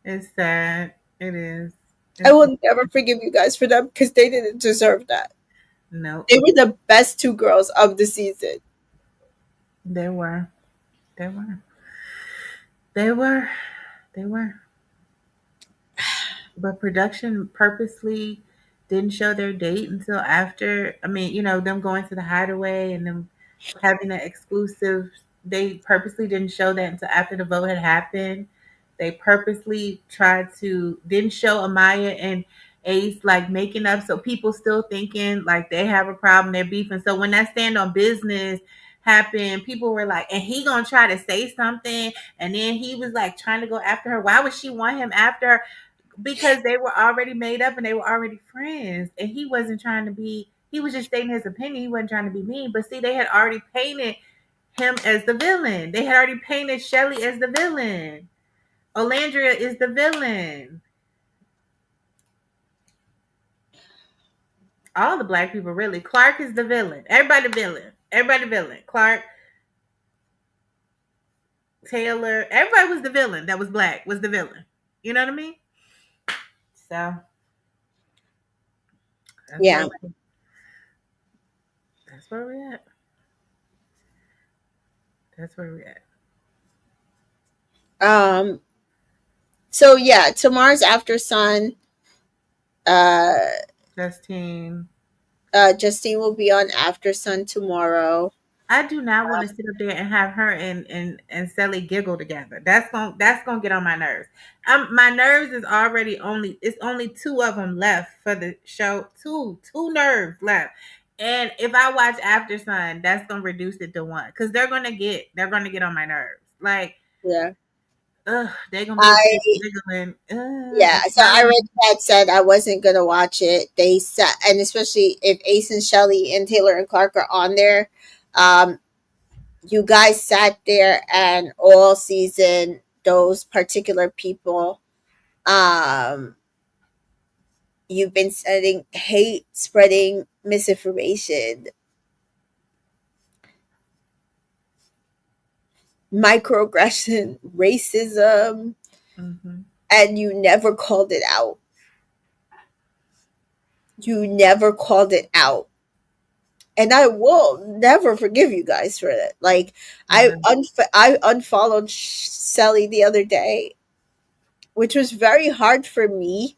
It's sad. It is. I It's will never forgive you guys for them because they didn't deserve that. nope. They were the best two girls of the season. They were. They were. They were. They were. But production purposely didn't show their date until after. I mean, them going to the hideaway and them having an exclusive. They purposely didn't show that until after the vote had happened. They purposely tried to didn't show Amaya and Ace like making up, so people still thinking like they have a problem, they're beefing. So when that stand on business happened, people were like, and he gonna try to say something, and then he was like trying to go after her. Why would she want him after her? Because they were already made up and they were already friends, and he wasn't trying to be. He was just stating his opinion. He wasn't trying to be mean. But see, they had already painted him as the villain. They had already painted Shelly as the villain. Olandria is the villain. All the black people, really. Clark is the villain. Everybody the villain. Everybody the villain. Clark, Taylor, everybody was the villain that was black, was the villain. You know what I mean? So that's Yeah. where that's where we're at. That's where we're at. Um. So yeah, tomorrow's After Sun. Uh. Justine. Justine will be on After Sun tomorrow. I do not want to sit up there and have her and Sally giggle together. That's gonna get on my nerves. My nerves is already it's only two of them left for the show. Two nerves left. And if I watch After Sun, that's gonna reduce it to one because they're gonna get on my nerves. Like, Yeah. they're gonna be up there I giggling. yeah. And So I crying. already had said I wasn't gonna watch it. They said, and especially if Ace and Shelly and Taylor and Clark are on there, um, you guys sat there and all season those particular people, um, you've been sending hate, spreading misinformation, microaggression, racism, Mhm. and you never called it out. You never called it out. And I will never forgive you guys for that. Like No. I unfollowed Sally the other day, which was very hard for me,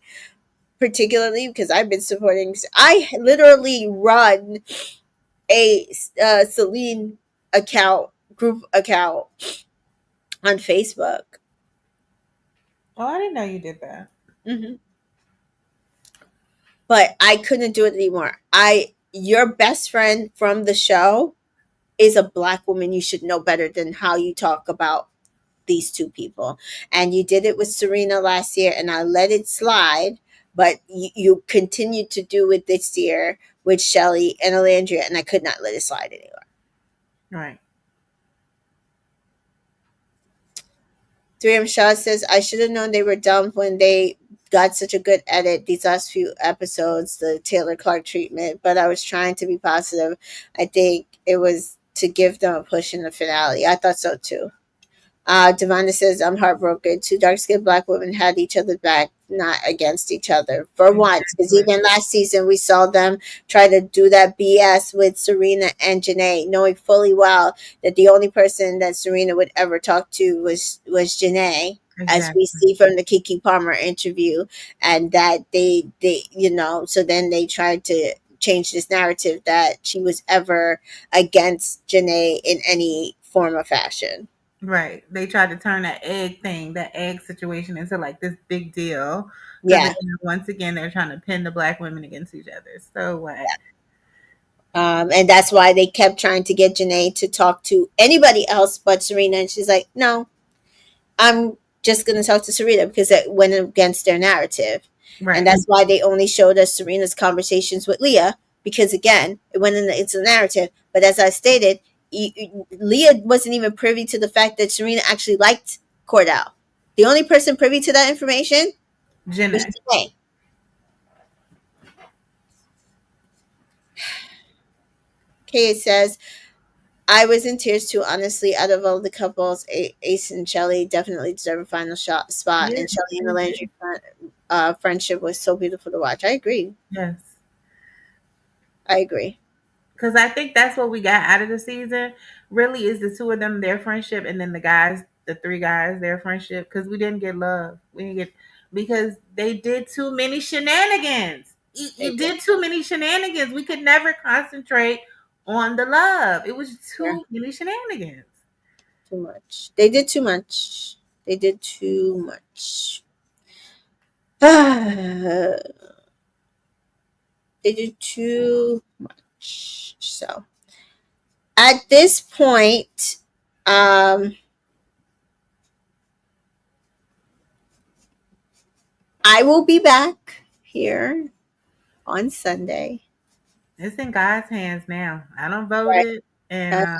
particularly because I've been supporting. I literally run a Celine account, group account on Facebook. Oh, I didn't know you did that. Hmm. But I couldn't do it anymore. Your best friend from the show is a black woman. You should know better than how you talk about these two people. And you did it with Serena last year, and I let it slide. But you continued to do it this year with Shelly and Alandria, and I could not let it slide anymore. Right. 3M Shaw says, I should have known they were dumb when they got such a good edit these last few episodes, the Taylor Clark treatment, but I was trying to be positive. I think it was to give them a push in the finale. I thought so too. Devonta says, I'm heartbroken. Two dark skinned black women had each other back, not against each other for once. Because Exactly. even last season, we saw them try to do that BS with Serena and Janae, knowing fully well that the only person that Serena would ever talk to was Janae, as we Exactly. see from the Kiki Palmer interview. And that they, so then they tried to change this narrative that she was ever against Janae in any form or fashion. Right. They tried to turn that egg situation into like this big deal. Because Yeah. again, once again, they're trying to pin the black women against each other. So what? And that's why they kept trying to get Janae to talk to anybody else but Serena. And she's like, no, I'm just going to talk to Serena because it went against their narrative. And Right. that's why they only showed us Serena's conversations with Leah because, again, it went in it's a narrative. But as I stated, Leah wasn't even privy to the fact that Serena actually liked Cordell. The only person privy to that information was Janae. Janae. Kay says, I was in tears too, honestly. Out of all the couples, Ace and Shelly definitely deserve a final spot. Yeah, And Shelly and the they did. Landry friendship was so beautiful to watch. I agree. Yes. I agree. Because I think that's what we got out of the season. Really, is the two of them their friendship, and then the guys, the three guys, their friendship. Because we didn't get love. We didn't get because they did too many shenanigans. They You did. did too many shenanigans. We could never concentrate on the love. It was Yeah, too many shenanigans. too much. They did too much. They did too much. They did too much. So at this point, um, I will be back here on Sunday. It's in God's hands now. I don't vote Right. it, and Uh, I'm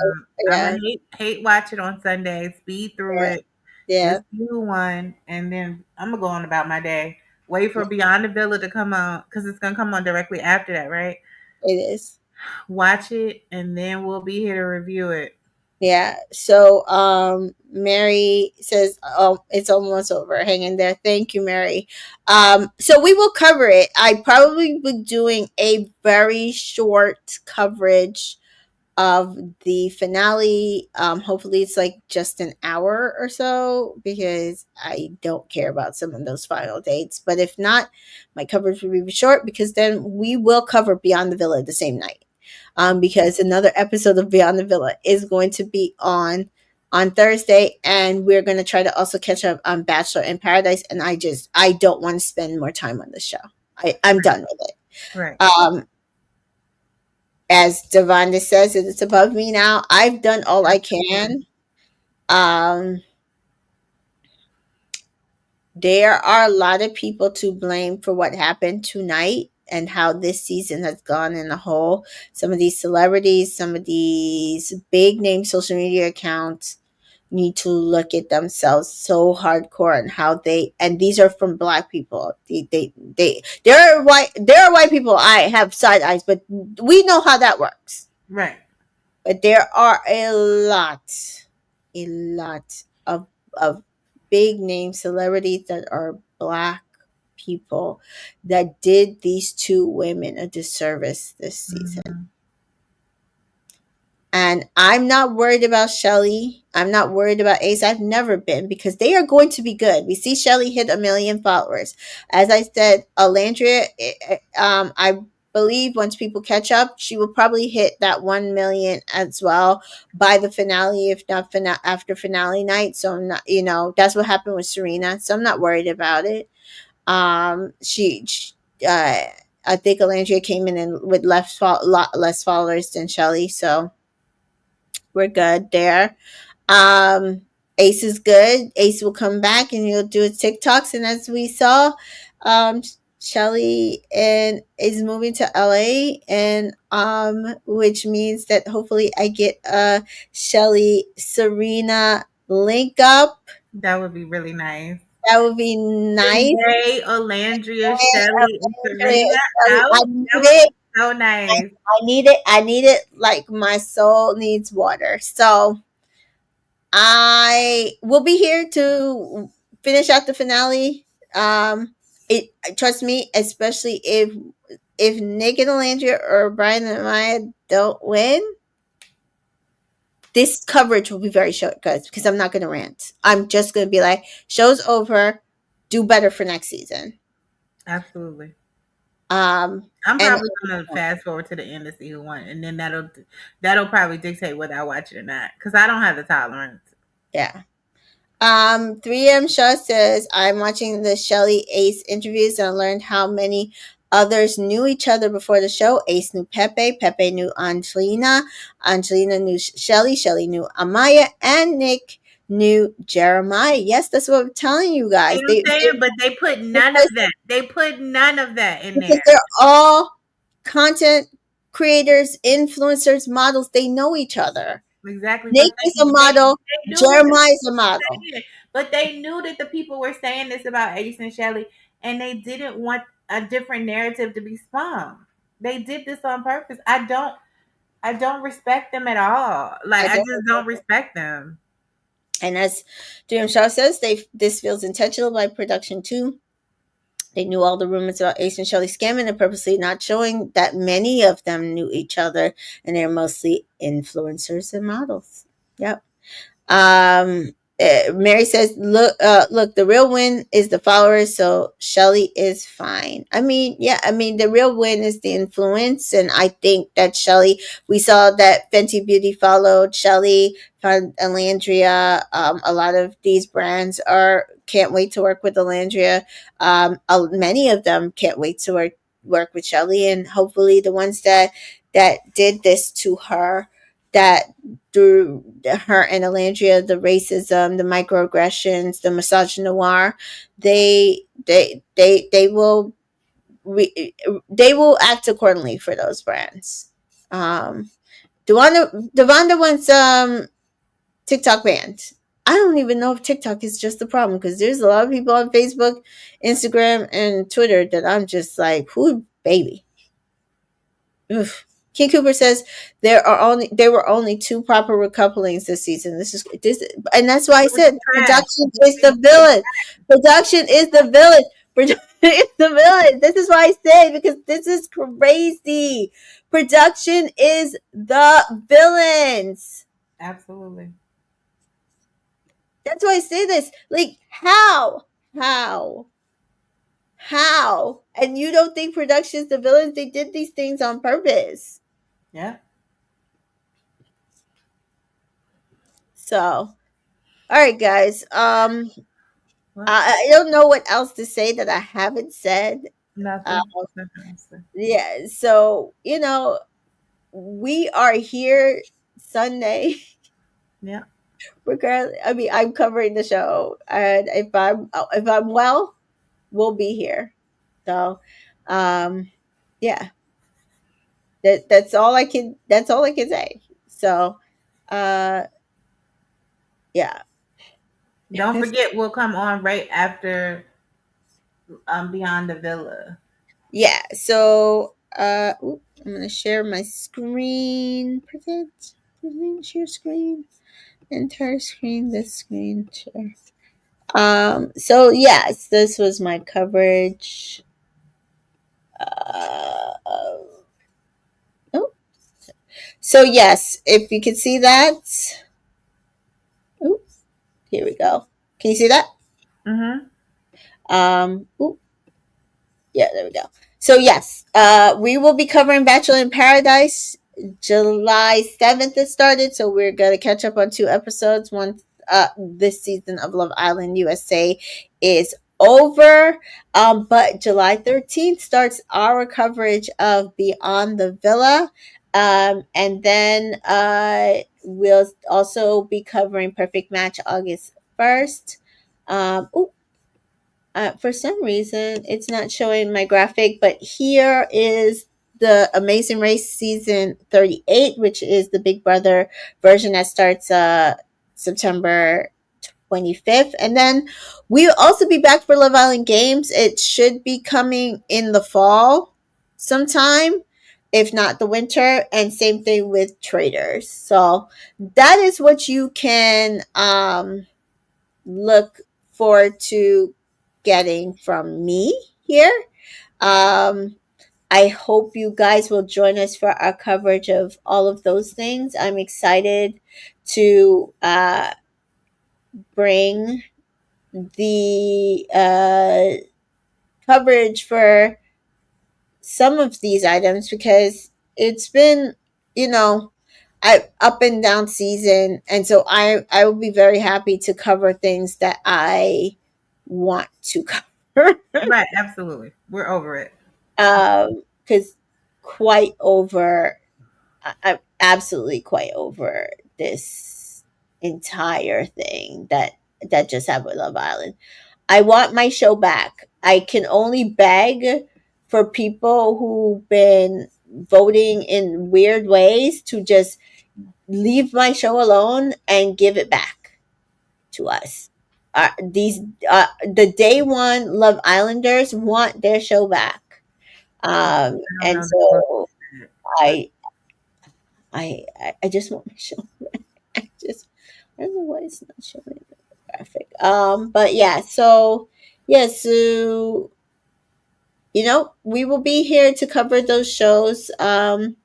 yeah. gonna hate watch it on Sunday. Speed through Yeah. it. Yeah. Listen to one, and then I'm gonna go on about my day. Wait for Beyond the Villa to come on because it's gonna come on directly after that, right? It is. Watch it, and then we'll be here to review it. Yeah. So Mary says, oh, it's almost over. Hang in there. Thank you, Mary. So we will cover it. I probably be doing a very short coverage of the finale. Hopefully it's like just an hour or so because I don't care about some of those final dates. But if not, my coverage will be short because then we will cover Beyond the Villa the same night. Because another episode of Beyond the Villa is going to be on Thursday, and we're going to try to also catch up on Bachelor in Paradise. And I don't want to spend more time on this show. I'm done with it. Right. Um, as Devonda says, it's above me now. I've done all I can. Um, there are a lot of people to blame for what happened tonight and how this season has gone in a whole. Some of these celebrities, some of these big name social media accounts need to look at themselves so hardcore and how they, and these are from black people. There are white people I have side eyes, but we know how that works. Right. But there are a lot of big name celebrities that are black people that did these two women a disservice this season. Mhm. And I'm not worried about Shelly. I'm not worried about Ace. I've never been because they are going to be good. We see Shelly hit 1 million followers. As I said, Alandria, I believe once people catch up, she will probably hit that 1 million as well by the finale, if not after finale night. So I'm not, that's what happened with Serena. So I'm not worried about it. She I think Alandria came in and with lot less followers than Shelly. So we're good there. Ace is good. Ace will come back and he'll do his TikToks. And as we saw, um, Shelly and is moving to LA, and which means that hopefully I get a Shelly Serena link up. That would be really nice. That would be nice. Renee, Olandria, And, Shelly, and Andrea, Serena Shelly, out. I need That would it. be so nice. I need it. I need it like my soul needs water. So I will be here to finish out the finale. It trust me, especially if Nick and Alandria or Brian and Maya don't win, this coverage will be very short, guys, because I'm not going to rant. I'm just going to be like, show's over. Do better for next season. Absolutely. Um, I'm and probably gonna fast forward to the end of season one, and then that'll probably dictate whether I watch it or not, because I don't have the tolerance. yeah. 3M Shaw says, I'm watching the Shelly Ace interviews and I learned how many others knew each other before the show. Ace knew Pepe, Pepe knew Angelina, Angelina knew Shelly, Shelly knew Amaya, and Nick knew Jeremiah. Yes, that's what I'm telling you You guys. know what I'm saying? But they put none of Because, that. They put none of that in because there. they're all content creators, influencers, models. They know each other. Exactly, but Nick is a model. they knew that the Jeremiah people is a were model. saying it. But they knew that the people were saying this about Ace and Shelly, and they didn't want a different narrative to be spun. They did this on purpose. I don't respect them at all. Like I I don't. just don't respect them. And as Dream Shaw says, this feels intentional by production too. They knew all the rumors about Ace and Shelley scamming and purposely not showing that many of them knew each other, and they're mostly influencers and models. Yep. Mary says, look, the real win is the followers, so Shelly is fine. I mean, yeah, I mean, the real win is the influence, and I think that Shelly, we saw that Fenty Beauty followed Shelly, found Alandria. A lot of these brands are can't wait to work with Alandria. Many of them can't wait to work with Shelly, and hopefully the ones that did this to her, that through her and Alandria, the racism, the microaggressions, the misogynoir, they will they will act accordingly for those brands. Devonda wants TikTok banned. I don't even know if TikTok is just the problem because there's a lot of people on Facebook, Instagram, and Twitter that I'm just like, who baby? Oof. King Cooper says there were only two proper recouplings this season. This, and that's why I It was said trash. production is the villain. Production is the villain. Production is the villain. This is why I say, because this is crazy. Production is the villains. Absolutely. That's why I say this. Like how, how, and you don't think production is the villains? They did these things on purpose. Yeah. So, all right, guys. Well, I don't know what else to say that I haven't said. Uh, nothing. Nothing else. yeah. So we are here Sunday. Yeah. Regardless, I mean, I'm covering the show, and if I'm well, we'll be here. So, um, yeah. That's all I can say. So, uh, yeah. Don't forget, we'll come on right after Beyond the Villa. Yeah. So, I'm gonna share my screen. Present, share screen, entire screen. This screen share. So yes, this was my coverage. Oh, so yes, if you can see that. Oh, here we go. Can you see that? Mm-hmm. Oh, yeah, there we go. So yes, we will be covering Bachelor in Paradise. July 7th it started, so we're gonna catch up on two episodes once this season of Love Island USA is over. But July 13th starts our coverage of Beyond the Villa. And then we'll also be covering Perfect Match August 1st. Oh, for some reason, it's not showing my graphic, but here is the Amazing Race season 38, which is the Big Brother version that starts September 25th. And then we'll also be back for Love Island Games. It should be coming in the fall sometime, if not the winter. And same thing with Traders. So that is what you can look forward to getting from me here. Um, I hope you guys will join us for our coverage of all of those things. I'm excited to bring the coverage for some of these items because it's been, you know, I up and down season, and so I will be very happy to cover things that I want to cover. Right, absolutely. We're over it. Because quite over, I'm absolutely quite over this entire thing that just happened with Love Island. I want my show back. I can only beg for people who've been voting in weird ways to just leave my show alone and give it back to us. These the day one Love Islanders want their show back, I don't and know the book, so but I I just want my show. I just I don't know why it's not showing the graphic. But yeah, so yeah, so we will be here to cover those shows. I'm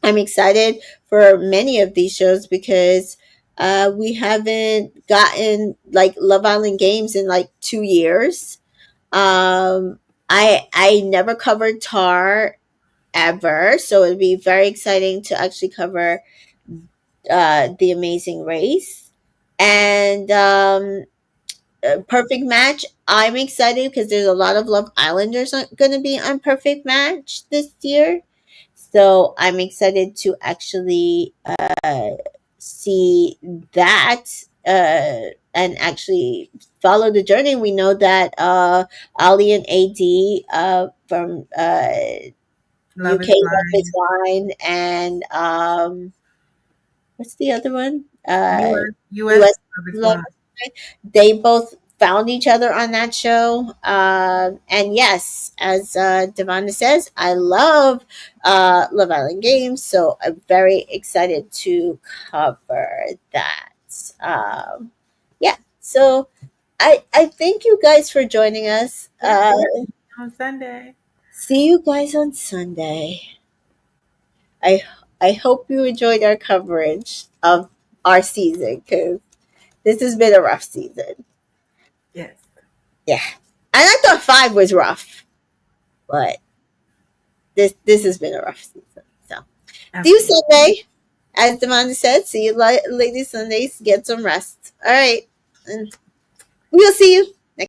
excited for many of these shows because we haven't gotten like Love Island games in like 2 years. I never covered Tar ever, so it'd be very exciting to actually cover the Amazing Race. And Perfect Match, I'm excited because there's a lot of Love Islanders going to be on Perfect Match this year. So I'm excited to actually see that and actually follow the journey. We know that Ali and AD from Love UK is Love is Blind. Blind and what's the other one? US US Love is Love. Blind. They both found each other on that show. And yes, as Devonta says, I love Love Island Games, so I'm very excited to cover that. Yeah, so I thank you guys for joining us. Yeah, on Sunday. See you guys on Sunday. I I hope you enjoyed our coverage of our season because this has been a rough season. Yes, Yeah, and I thought 5 was rough, but this has been a rough season. So see you absolutely. Sunday, as Demanda said. See you ladies Sundays. Get some rest. All right, and we'll see you.